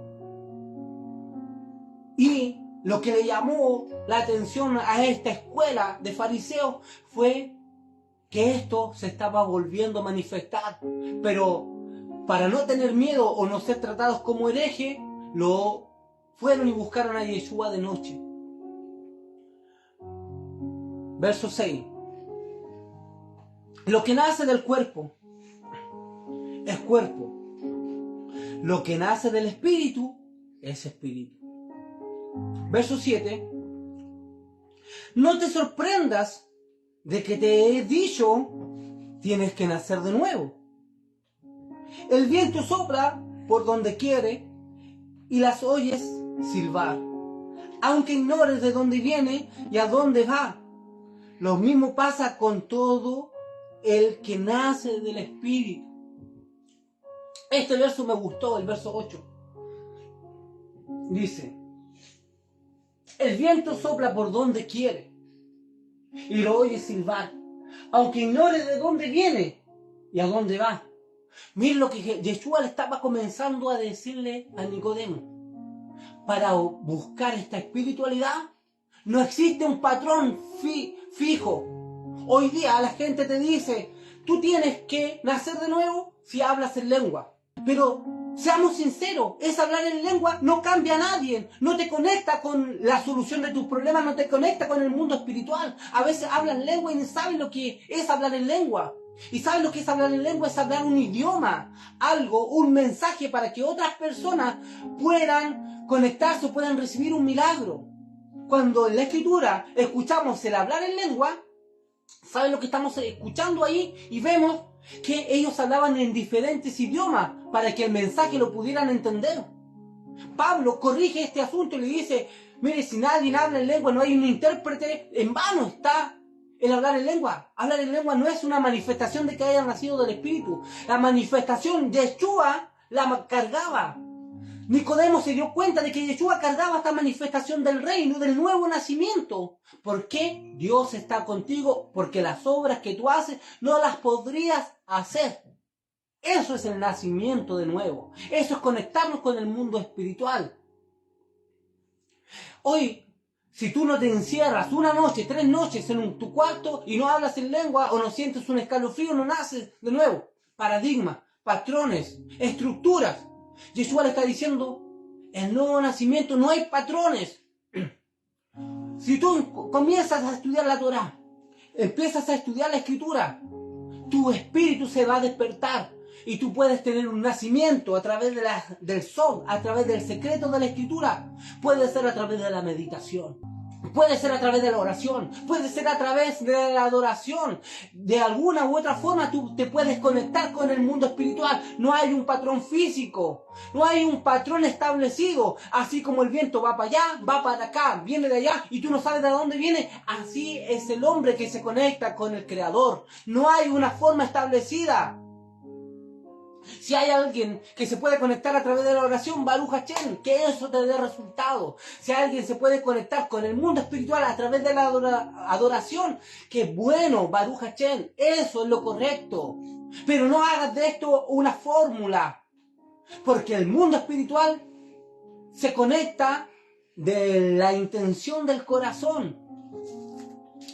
Y lo que le llamó la atención a esta escuela de fariseos fue que esto se estaba volviendo a manifestar. Pero para no tener miedo o no ser tratados como hereje, lo fueron y buscaron a Yeshua de noche. Verso 6. Lo que nace del cuerpo es cuerpo. Lo que nace del espíritu es espíritu. Verso 7. No te sorprendas de que te he dicho, tienes que nacer de nuevo. El viento sopla por donde quiere y las oyes silbar, aunque ignores de dónde viene y a dónde va. Lo mismo pasa con todo el que nace del Espíritu. Este verso me gustó, el verso 8. Dice, el viento sopla por donde quiere y lo oyes silbar, aunque ignores de dónde viene y a dónde va. Miren lo que Yeshua le estaba comenzando a decirle a Nicodemo. Para buscar esta espiritualidad, no existe un patrón fijo. Hoy día la gente te dice, tú tienes que nacer de nuevo si hablas en lengua. Pero seamos sinceros, es hablar en lengua no cambia a nadie, no te conecta con la solución de tus problemas, no te conecta con el mundo espiritual. A veces hablan lengua y no saben lo que es hablar en lengua. ¿Y saben lo que es hablar en lengua? Es hablar un idioma, algo, un mensaje para que otras personas puedan conectarse o puedan recibir un milagro. Cuando en la Escritura escuchamos el hablar en lengua, ¿saben lo que estamos escuchando ahí? Y vemos que ellos hablaban en diferentes idiomas para que el mensaje lo pudieran entender. Pablo corrige este asunto y le dice, mire, si nadie habla en lengua, no hay un intérprete, en vano está el hablar en lengua. Hablar en lengua no es una manifestación de que hayan nacido del Espíritu. La manifestación, Yeshua la cargaba. Nicodemo se dio cuenta de que Yeshua cargaba esta manifestación del reino, del nuevo nacimiento. ¿Por qué? Dios está contigo, porque las obras que tú haces no las podrías hacer. Eso es el nacimiento de nuevo. Eso es conectarnos con el mundo espiritual. Hoy, si tú no te encierras una noche, 3 noches en tu cuarto y no hablas en lengua o no sientes un escalofrío, no naces de nuevo. Paradigmas, patrones, estructuras. Yeshua le está diciendo, el nuevo nacimiento no hay patrones. Si tú comienzas a estudiar la Torá, empiezas a estudiar la Escritura, tu espíritu se va a despertar y tú puedes tener un nacimiento a través del Sod, a través del secreto de la Escritura. Puede ser a través de la meditación. Puede ser a través de la oración, puede ser a través de la adoración. De alguna u otra forma tú te puedes conectar con el mundo espiritual. No hay un patrón físico, no hay un patrón establecido. Así como el viento va para allá, va para acá, viene de allá y tú no sabes de dónde viene. Así es el hombre que se conecta con el Creador. No hay una forma establecida. Si hay alguien que se puede conectar a través de la oración, Baruch Hashem, que eso te dé resultado. Si alguien se puede conectar con el mundo espiritual a través de la adoración, que bueno, Baruch Hashem, eso es lo correcto. Pero no hagas de esto una fórmula, porque el mundo espiritual se conecta de la intención del corazón.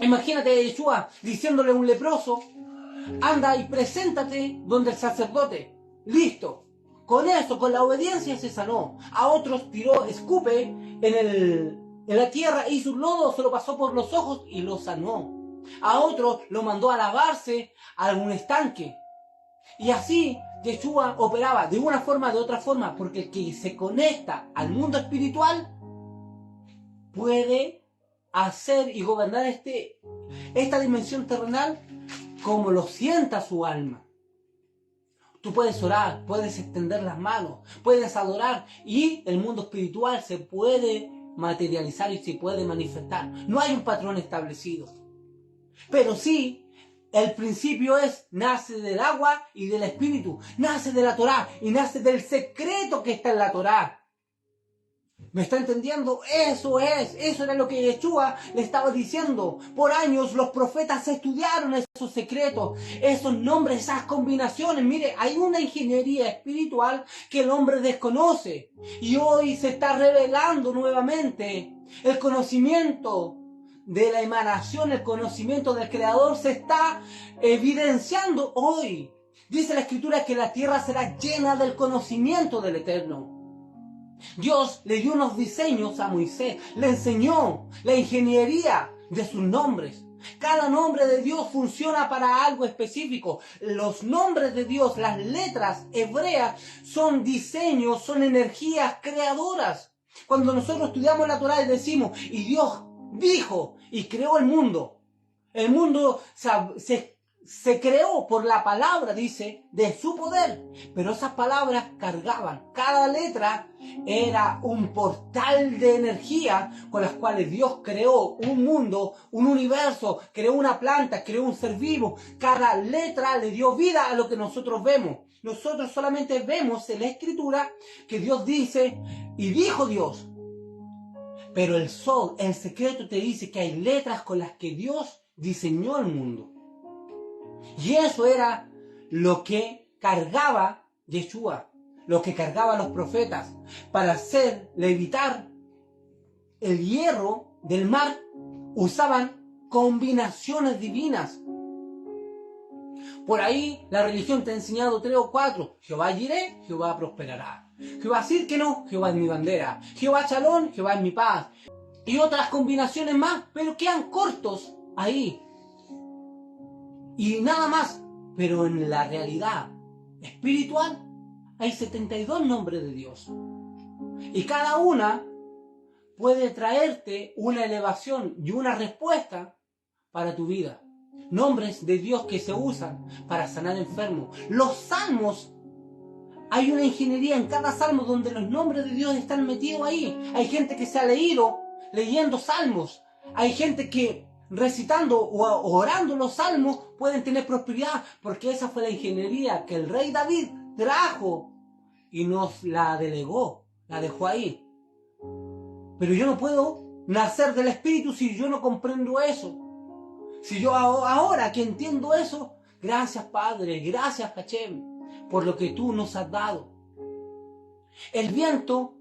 Imagínate a Yeshua diciéndole a un leproso, anda y preséntate donde el sacerdote. Listo. Con eso, con la obediencia se sanó. A otros tiró escupe en la tierra, hizo un lodo, se lo pasó por los ojos y lo sanó. A otros lo mandó a lavarse a algún estanque. Y así Yeshua operaba de una forma, de otra forma, porque el que se conecta al mundo espiritual puede hacer y gobernar esta dimensión terrenal como lo sienta su alma. Tú puedes orar, puedes extender las manos, puedes adorar y el mundo espiritual se puede materializar y se puede manifestar. No hay un patrón establecido. Pero sí, el principio nace del agua y del espíritu, nace de la Torá y nace del secreto que está en la Torá. ¿Me está entendiendo? Eso era lo que Yeshua le estaba diciendo. Por años los profetas estudiaron esos secretos, esos nombres, esas combinaciones. Mire, hay una ingeniería espiritual que el hombre desconoce. Y hoy se está revelando nuevamente. El conocimiento de la emanación, el conocimiento del Creador se está evidenciando hoy. Dice la Escritura que la tierra será llena del conocimiento del Eterno. Dios le dio unos diseños a Moisés, le enseñó la ingeniería de sus nombres. Cada nombre de Dios funciona para algo específico. Los nombres de Dios, las letras hebreas, son diseños, son energías creadoras. Cuando nosotros estudiamos la Torá y decimos, y Dios dijo y creó el mundo se creó por la palabra, dice, de su poder. Pero esas palabras cargaban. Cada letra era un portal de energía con las cuales Dios creó un mundo, un universo, creó una planta, creó un ser vivo. Cada letra le dio vida a lo que nosotros vemos. Nosotros solamente vemos en la Escritura que Dios dice, y dijo Dios. Pero el secreto te dice que hay letras con las que Dios diseñó el mundo. Y eso era lo que cargaba Yeshua, lo que cargaban los profetas. Para hacer levitar el hierro del mar, usaban combinaciones divinas. Por ahí la religión te ha enseñado 3 o 4. Jehová Jireh, Jehová prosperará. Jehová Sirkeno, Jehová es mi bandera. Jehová Shalom, Jehová es mi paz. Y otras combinaciones más, pero quedan cortos ahí. Y nada más. Pero en la realidad espiritual hay 72 nombres de Dios. Y cada una puede traerte una elevación y una respuesta para tu vida. Nombres de Dios que se usan para sanar enfermos. Los salmos, hay una ingeniería en cada salmo donde los nombres de Dios están metidos ahí. Hay gente que se ha leído leyendo salmos. Hay gente que recitando o orando los salmos pueden tener prosperidad, porque esa fue la ingeniería que el rey David trajo y nos la delegó, la dejó ahí. Pero yo no puedo nacer del Espíritu si yo no comprendo eso. Si yo ahora que entiendo eso, gracias Padre, gracias Hashem, por lo que tú nos has dado. El viento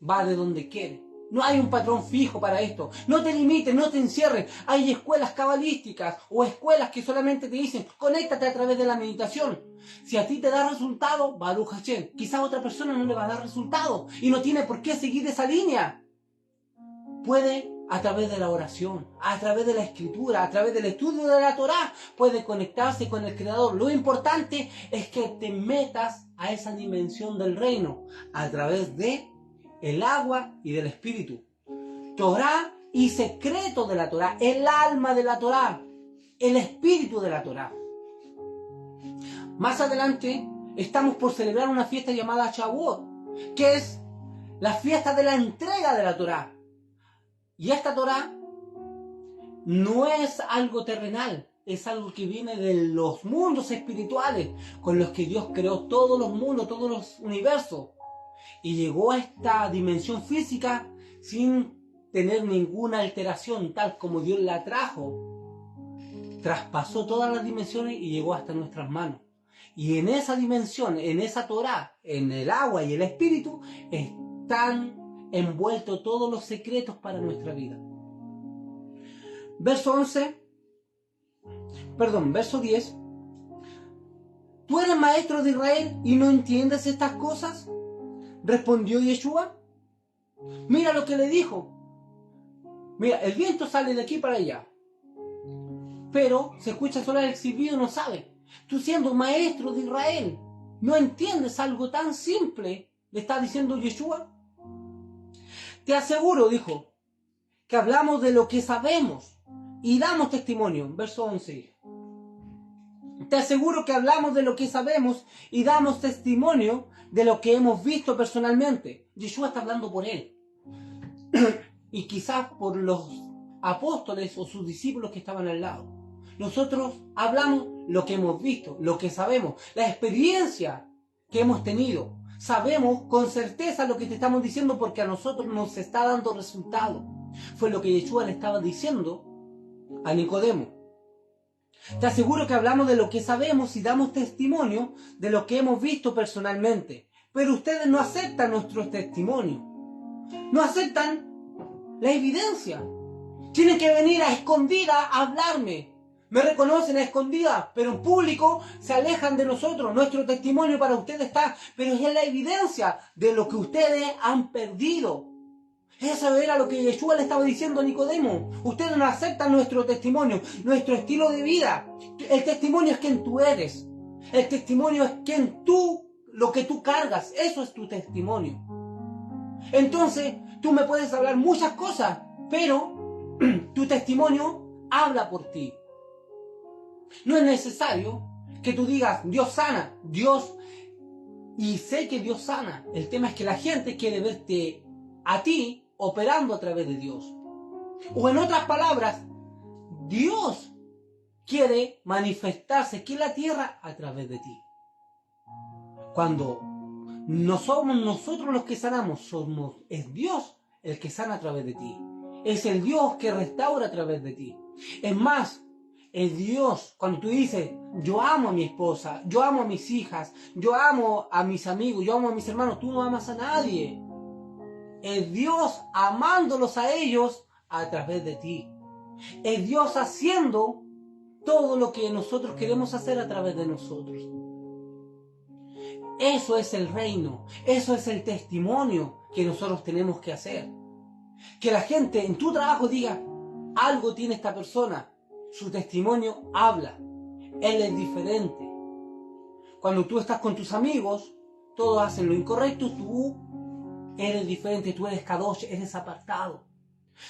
va de donde quiere. No hay un patrón fijo para esto. No te limites, no te encierres. Hay escuelas cabalísticas o escuelas que solamente te dicen, conéctate a través de la meditación. Si a ti te da resultado, Baruch Hashem. Quizá a otra persona no le va a dar resultado y no tiene por qué seguir esa línea. Puede a través de la oración, a través de la escritura, a través del estudio de la Torá, puede conectarse con el Creador. Lo importante es que te metas a esa dimensión del reino a través de el agua y del espíritu. Torá y secreto de la Torá, el alma de la Torá, el espíritu de la Torá. Más adelante estamos por celebrar una fiesta llamada Shavuot, que es la fiesta de la entrega de la Torá. Y esta Torá no es algo terrenal, es algo que viene de los mundos espirituales con los que Dios creó todos los mundos, todos los universos. Y llegó a esta dimensión física sin tener ninguna alteración, tal como Dios la trajo. Traspasó todas las dimensiones y llegó hasta nuestras manos. Y en esa dimensión, en esa Torá, en el agua y el espíritu, están envueltos todos los secretos para nuestra vida. Verso 10. ¿Tú eres maestro de Israel y no entiendes estas cosas? Respondió Yeshua. Mira lo que le dijo. Mira, el viento sale de aquí para allá, pero se escucha solo el silbido y no sabe. Tú siendo maestro de Israel, ¿no entiendes algo tan simple? Le está diciendo Yeshua. Te aseguro, dijo, que hablamos de lo que sabemos y damos testimonio. Verso 11. Te aseguro que hablamos de lo que sabemos y damos testimonio de lo que hemos visto personalmente. Yeshua está hablando por él. Y quizás por los apóstoles o sus discípulos que estaban al lado. Nosotros hablamos lo que hemos visto, lo que sabemos, la experiencia que hemos tenido. Sabemos con certeza lo que te estamos diciendo porque a nosotros nos está dando resultado. Fue lo que Yeshua le estaba diciendo a Nicodemo. Te aseguro que hablamos de lo que sabemos y damos testimonio de lo que hemos visto personalmente. Pero ustedes no aceptan nuestro testimonio. No aceptan la evidencia. Tienen que venir a escondidas a hablarme. Me reconocen a escondidas, pero en público se alejan de nosotros. Nuestro testimonio para ustedes está, pero es la evidencia de lo que ustedes han perdido. Eso era lo que Yeshua le estaba diciendo a Nicodemo. Ustedes no aceptan nuestro testimonio, nuestro estilo de vida. El testimonio es quien tú eres. El testimonio es quien tú, lo que tú cargas. Eso es tu testimonio. Entonces, tú me puedes hablar muchas cosas, pero tu testimonio habla por ti. No es necesario que tú digas, Dios sana, Dios... Y sé que Dios sana. El tema es que la gente quiere verte a ti operando a través de Dios. O en otras palabras, Dios quiere manifestarse aquí en la tierra a través de ti. Cuando no somos nosotros los que sanamos, es Dios el que sana a través de ti. Es el Dios que restaura a través de ti. Es más, es Dios, cuando tú dices, yo amo a mi esposa, yo amo a mis hijas, yo amo a mis amigos, yo amo a mis hermanos, tú no amas a nadie. Es Dios amándolos a ellos a través de ti. Es Dios haciendo todo lo que nosotros queremos hacer a través de nosotros. Eso es el reino, eso es el testimonio que nosotros tenemos que hacer. Que la gente en tu trabajo diga, algo tiene esta persona, su testimonio habla, él es diferente. Cuando tú estás con tus amigos, todos hacen lo incorrecto, tú eres diferente, tú eres kadosh, eres apartado.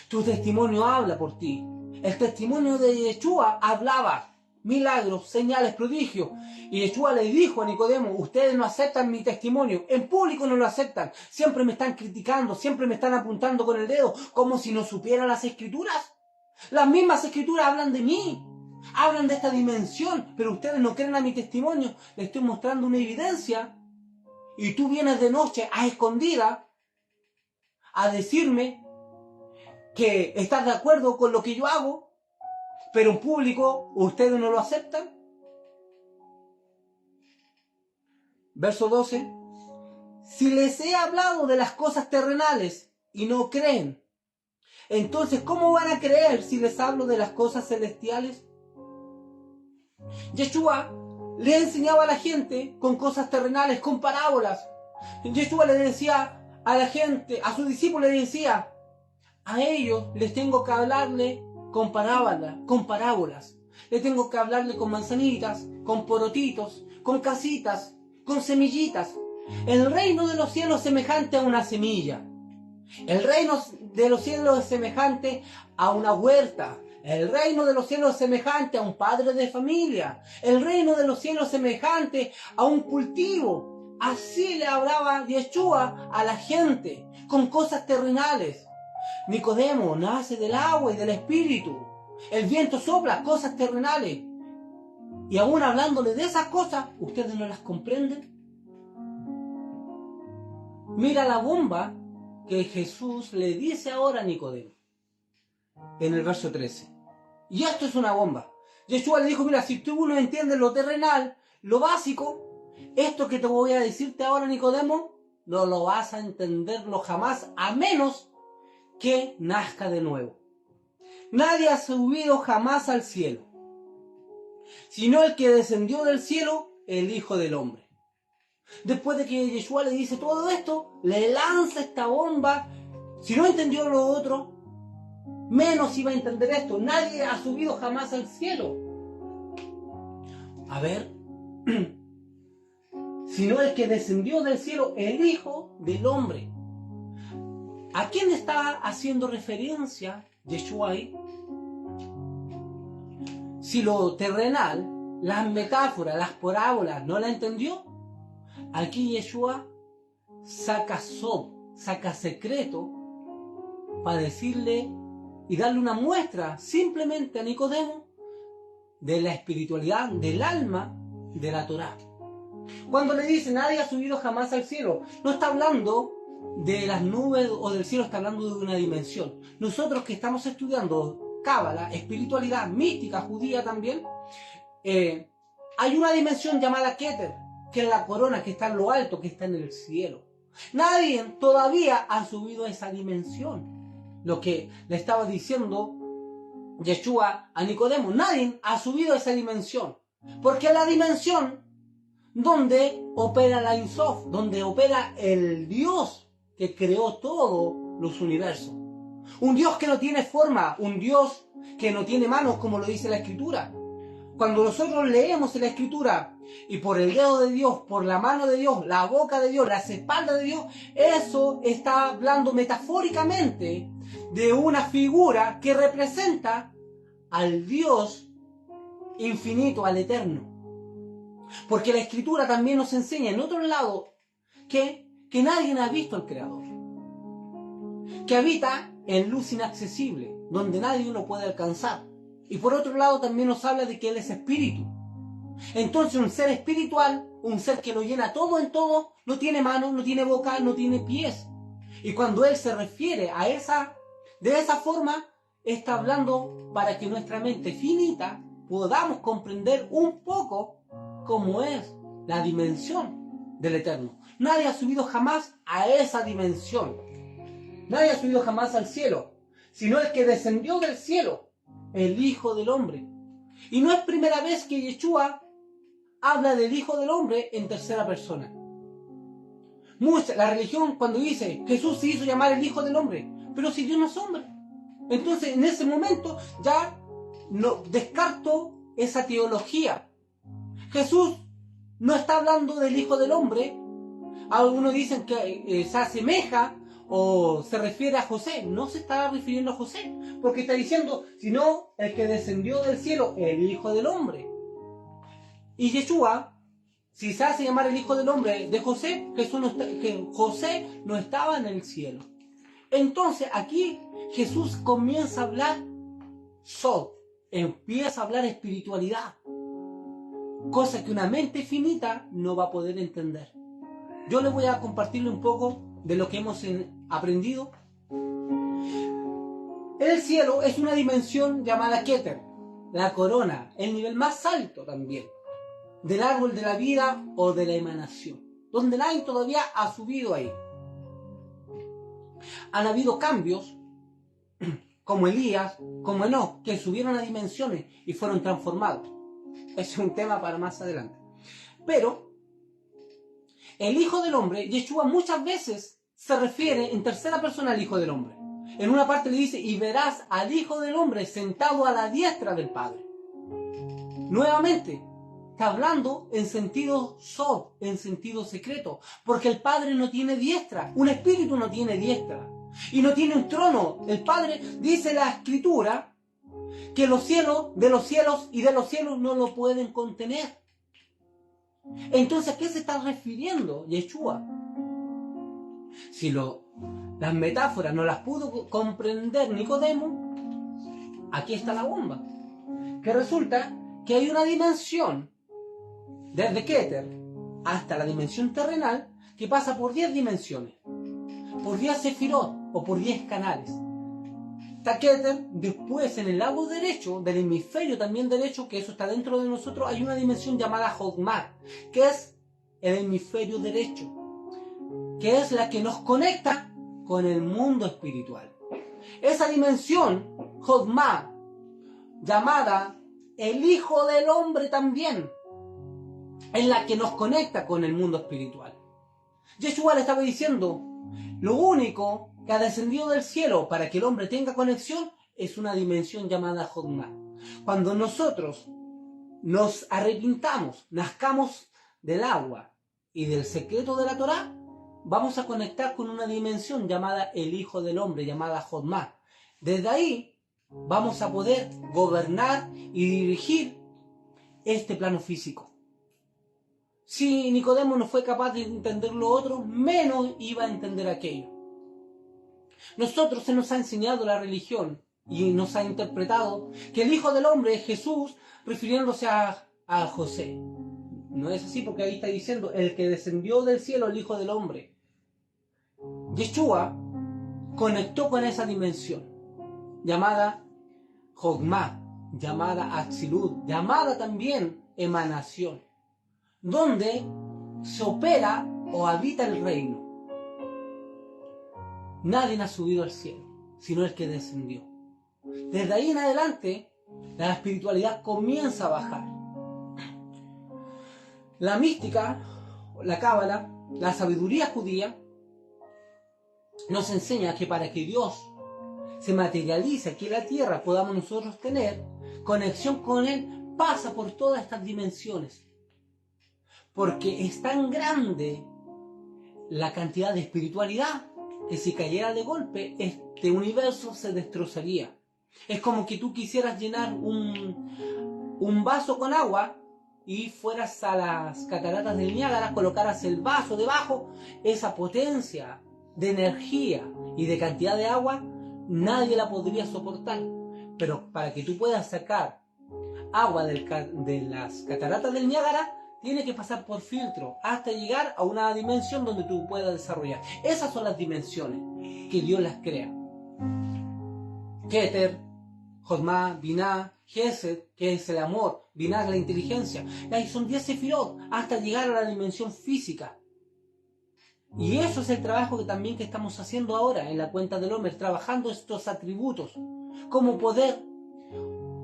Tu testimonio habla por ti. El testimonio de Yeshua hablaba milagros, señales, prodigios. Y Yeshua le dijo a Nicodemo, ustedes no aceptan mi testimonio, en público no lo aceptan, siempre me están criticando, siempre me están apuntando con el dedo, como si no supieran las escrituras. Las mismas escrituras hablan de mí, hablan de esta dimensión, pero ustedes no creen a mi testimonio. Les estoy mostrando una evidencia y tú vienes de noche a escondida a decirme que estás de acuerdo con lo que yo hago, pero en público ustedes no lo aceptan. Verso 12. Si les he hablado de las cosas terrenales y no creen, entonces ¿cómo van a creer si les hablo de las cosas celestiales? Yeshua le enseñaba a la gente con cosas terrenales, con parábolas. Yeshua le decía a la gente, a sus discípulos le decía, a ellos les tengo que hablarle con parábolas. Les tengo que hablarle con manzanitas, con porotitos, con casitas, con semillitas. El reino de los cielos es semejante a una semilla. El reino de los cielos es semejante a una huerta. El reino de los cielos es semejante a un padre de familia. El reino de los cielos es semejante a un cultivo. Así le hablaba Yeshua a la gente, con cosas terrenales. Nicodemo nace del agua y del espíritu. El viento sopla, cosas terrenales. Y aún hablándole de esas cosas, ¿ustedes no las comprenden? Mira la bomba que Jesús le dice ahora a Nicodemo. En el verso 13. Y esto es una bomba. Yeshua le dijo, mira, si tú no entiendes lo terrenal, lo básico, esto que te voy a decirte ahora, Nicodemo, no lo vas a entenderlo jamás, a menos que nazca de nuevo. Nadie ha subido jamás al cielo, sino el que descendió del cielo, el Hijo del Hombre. Después de que Yeshua le dice todo esto, le lanza esta bomba. Si no entendió lo otro, menos iba a entender esto. Nadie ha subido jamás al cielo. A ver, sino el que descendió del cielo, el Hijo del Hombre. ¿A quién está haciendo referencia Yeshua ahí? Si lo terrenal, las metáforas, las parábolas, no la entendió, aquí Yeshua saca secreto para decirle y darle una muestra simplemente a Nicodemo de la espiritualidad del alma de la Torá. Cuando le dice nadie ha subido jamás al cielo, no está hablando de las nubes o del cielo, está hablando de una dimensión. Nosotros que estamos estudiando Cábala, espiritualidad mística judía también, hay una dimensión llamada Keter, que es la corona que está en lo alto, que está en el cielo. Nadie todavía ha subido a esa dimensión. Lo que le estaba diciendo Yeshua a Nicodemo, nadie ha subido a esa dimensión. Porque es la dimensión donde opera la Ein Sof, donde opera el Dios que creó todos los universos. Un Dios que no tiene forma, un Dios que no tiene manos, como lo dice la Escritura. Cuando nosotros leemos en la Escritura y por el dedo de Dios, por la mano de Dios, la boca de Dios, las espaldas de Dios, eso está hablando metafóricamente de una figura que representa al Dios infinito, al eterno. Porque la Escritura también nos enseña en otro lado que nadie ha visto al Creador, que habita en luz inaccesible, donde nadie lo puede alcanzar. Y por otro lado también nos habla de que Él es espíritu. Entonces un ser espiritual, un ser que lo llena todo en todo, no tiene manos, no tiene boca, no tiene pies. Y cuando Él se refiere de esa forma, está hablando para que nuestra mente finita podamos comprender un poco cómo es la dimensión del Eterno. Nadie ha subido jamás a esa dimensión. Nadie ha subido jamás al cielo, sino el que descendió del cielo, el Hijo del Hombre. Y no es primera vez que Yeshua habla del Hijo del Hombre en tercera persona. La religión cuando dice Jesús se hizo llamar el Hijo del Hombre, pero si Dios no es hombre. Entonces en ese momento ya no descarto esa teología. Jesús no está hablando del Hijo del Hombre. Algunos dicen que se asemeja o se refiere a José. No se está refiriendo a José, porque está diciendo, sino el que descendió del cielo, el Hijo del Hombre. Y Yeshua, si se hace llamar el Hijo del Hombre de José, que José no estaba en el cielo. Entonces aquí Jesús comienza a hablar empieza a hablar espiritualidad, cosa que una mente finita no va a poder entender. Yo les voy a compartirle un poco de lo que hemos aprendido. El cielo es una dimensión llamada Keter, la corona, el nivel más alto también, del árbol de la vida o de la emanación, donde nadie todavía ha subido ahí. Han habido cambios, como Elías, como Enoch, que subieron a dimensiones y fueron transformados. Ese es un tema para más adelante. Pero el Hijo del Hombre, Yeshua muchas veces se refiere en tercera persona al Hijo del Hombre. En una parte le dice, y verás al Hijo del Hombre sentado a la diestra del Padre. Nuevamente, está hablando en sentido en sentido secreto, porque el Padre no tiene diestra, un espíritu no tiene diestra, y no tiene un trono. El Padre, dice la Escritura, que los cielos y de los cielos no lo pueden contener. Entonces, ¿a qué se está refiriendo Yeshua? Si las metáforas no las pudo comprender Nicodemo, aquí está la bomba. Que resulta que hay una dimensión, desde Keter hasta la dimensión terrenal, que pasa por 10 dimensiones, por 10 sefirot o por 10 canales. Está Keter, después en el lado derecho, del hemisferio también derecho, que eso está dentro de nosotros, hay una dimensión llamada Jodmah, que es el hemisferio derecho, que es la que nos conecta con el mundo espiritual. Esa dimensión, Jodmah, llamada el Hijo del Hombre también, es la que nos conecta con el mundo espiritual. Yeshua le estaba diciendo, lo único que ha descendido del cielo para que el hombre tenga conexión es una dimensión llamada Jodmah. Cuando nosotros nos arrepintamos, nazcamos del agua y del secreto de la Torá, vamos a conectar con una dimensión llamada el Hijo del Hombre, llamada Jodmá. Desde ahí vamos a poder gobernar y dirigir este plano físico. Si Nicodemo no fue capaz de entender lo otro, menos iba a entender aquello. Nosotros se nos ha enseñado la religión y nos ha interpretado que el Hijo del Hombre es Jesús, refiriéndose a José. No es así, porque ahí está diciendo el que descendió del cielo, el Hijo del Hombre. Yeshua conectó con esa dimensión llamada Jogma, llamada Atzilut, llamada también emanación, donde se opera o habita el reino. Nadie ha subido al cielo, sino el que descendió. Desde ahí en adelante, la espiritualidad comienza a bajar. La mística, la cábala, la sabiduría judía, nos enseña que para que Dios se materialice aquí en la tierra, podamos nosotros tener conexión con Él, pasa por todas estas dimensiones. Porque es tan grande la cantidad de espiritualidad que si cayera de golpe, este universo se destrozaría. Es como que tú quisieras llenar un vaso con agua y fueras a las cataratas del Niágara, colocaras el vaso debajo, esa potencia de energía y de cantidad de agua, nadie la podría soportar. Pero para que tú puedas sacar agua de las cataratas del Niágara, tiene que pasar por filtro hasta llegar a una dimensión donde tú puedas desarrollar. Esas son las dimensiones que Dios las crea. Keter, Jodmá, Binah, Gesed, que es el amor, Binah, la inteligencia. Ahí son 10 sefirot hasta llegar a la dimensión física. Y eso es el trabajo que estamos haciendo ahora en la cuenta del Homer, trabajando estos atributos. Cómo poder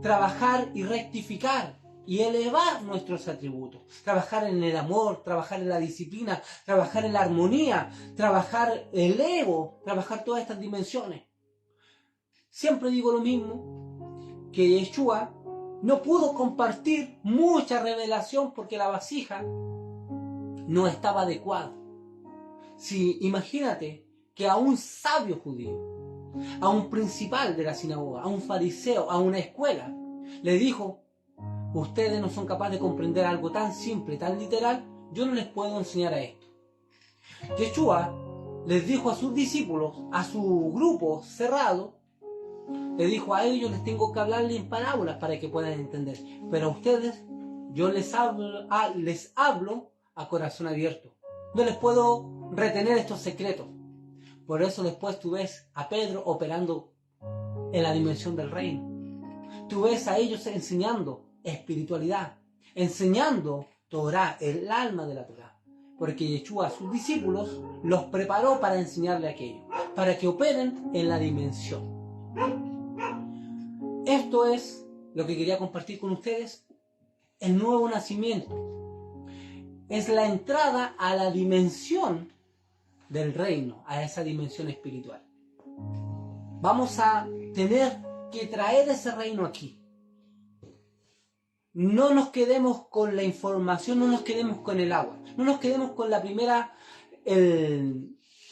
trabajar y rectificar y elevar nuestros atributos. Trabajar en el amor, trabajar en la disciplina, trabajar en la armonía, trabajar el ego, trabajar todas estas dimensiones. Siempre digo lo mismo, que Yeshua no pudo compartir mucha revelación porque la vasija no estaba adecuada. Si imagínate que a un sabio judío, a un principal de la sinagoga, a un fariseo, a una escuela, le dijo: ustedes no son capaces de comprender algo tan simple, tan literal, yo no les puedo enseñar a esto. Yeshua les dijo a sus discípulos, a su grupo cerrado, le dijo: a ellos les tengo que hablarles en parábolas para que puedan entender, pero a ustedes yo les hablo a corazón abierto. No les puedo retener estos secretos. Por eso después tú ves a Pedro operando en la dimensión del reino. Tú ves a ellos enseñando espiritualidad, enseñando Torah, el alma de la Torah. Porque Yeshua a sus discípulos los preparó para enseñarle aquello, para que operen en la dimensión. Esto es lo que quería compartir con ustedes. El nuevo nacimiento es la entrada a la dimensión del reino, a esa dimensión espiritual. Vamos a tener que traer ese reino aquí. No nos quedemos con la información, no nos quedemos con el agua, no nos quedemos con la primera,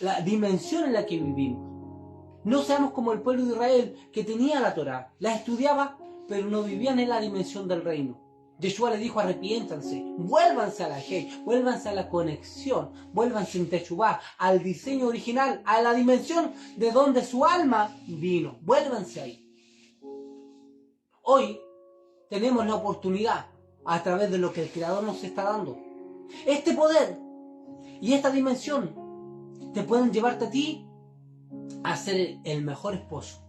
la dimensión en la que vivimos. No seamos como el pueblo de Israel que tenía la Torá, la estudiaba, pero no vivían en la dimensión del reino. Yeshua le dijo: arrepiéntanse, vuélvanse a la Hei, vuélvanse a la conexión, vuélvanse en Teshuvá, al diseño original, a la dimensión de donde su alma vino. Vuélvanse ahí. Hoy tenemos la oportunidad, a través de lo que el Creador nos está dando. Este poder y esta dimensión te pueden llevarte a ti a ser el mejor esposo,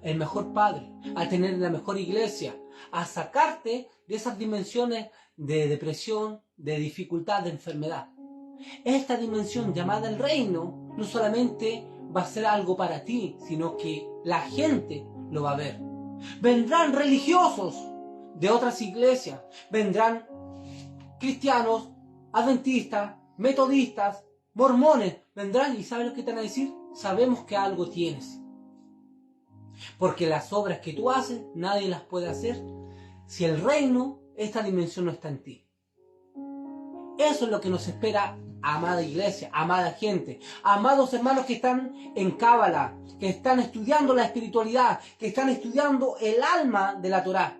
el mejor padre, a tener la mejor iglesia, a sacarte de esas dimensiones de depresión, de dificultad, de enfermedad. Esta dimensión llamada el reino no solamente va a ser algo para ti, sino que la gente lo va a ver. Vendrán religiosos de otras iglesias, vendrán cristianos, adventistas, metodistas, mormones, vendrán y ¿sabes lo que te van a decir? Sabemos que algo tienes. Porque las obras que tú haces, nadie las puede hacer si el reino, esta dimensión no está en ti. Eso es lo que nos espera amada iglesia, amada gente, amados hermanos que están en Cábala, que están estudiando la espiritualidad, que están estudiando el alma de la Torá.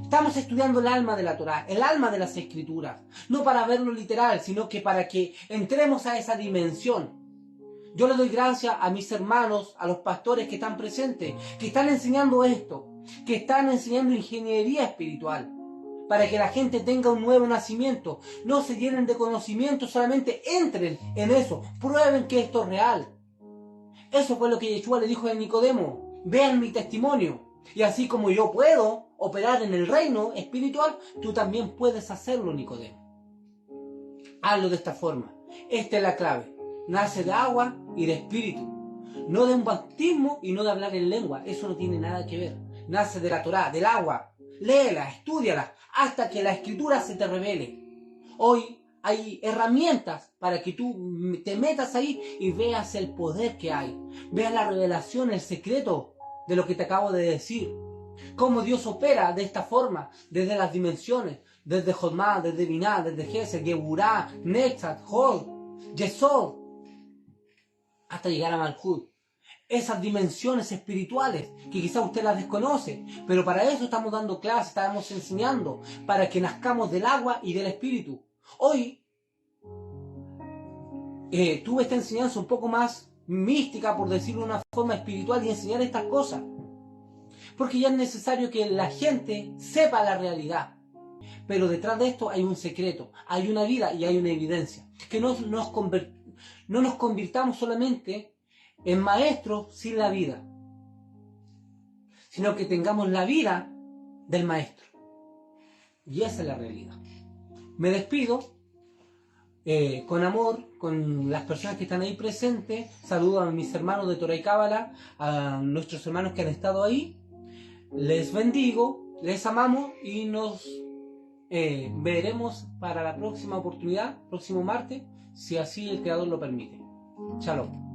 Estamos estudiando el alma de la Torá, el alma de las Escrituras, no para verlo literal, sino que para que entremos a esa dimensión. Yo le doy gracias a mis hermanos, a los pastores que están presentes, que están enseñando esto, que están enseñando ingeniería espiritual, para que la gente tenga un nuevo nacimiento. No se llenen de conocimiento, solamente entren en eso, prueben que esto es real. Eso fue lo que Yeshua le dijo a Nicodemo: vean mi testimonio, y así como yo puedo operar en el reino espiritual, tú también puedes hacerlo, Nicodemo. Hazlo de esta forma. Esta es la clave. Nace de agua y de espíritu. No de un bautismo y no de hablar en lengua. Eso no tiene nada que ver. Nace de la Torá, del agua. Léela, estúdiala, hasta que la escritura se te revele. Hoy hay herramientas para que tú te metas ahí y veas el poder que hay. Veas la revelación, el secreto de lo que te acabo de decir. Cómo Dios opera de esta forma, desde las dimensiones, desde Jodmá, desde Biná, desde Gesed, Geburá, Netzat, Hod, Yesod, hasta llegar a Malhut. Esas dimensiones espirituales que quizá usted las desconoce, pero para eso estamos dando clases, estamos enseñando, para que nazcamos del agua y del espíritu. Hoy tuve esta enseñanza un poco más mística, por decirlo de una forma espiritual, y enseñar estas cosas, porque ya es necesario que la gente sepa la realidad. Pero detrás de esto hay un secreto, hay una vida y hay una evidencia. Que no nos convirtamos solamente en maestros sin la vida, sino que tengamos la vida del maestro. Y esa es la realidad. Me despido con amor, con las personas que están ahí presentes. Saludo a mis hermanos de Torá y Cábala, a nuestros hermanos que han estado ahí. Les bendigo, les amamos y nos veremos para la próxima oportunidad, próximo martes, si así el Creador lo permite. Shalom.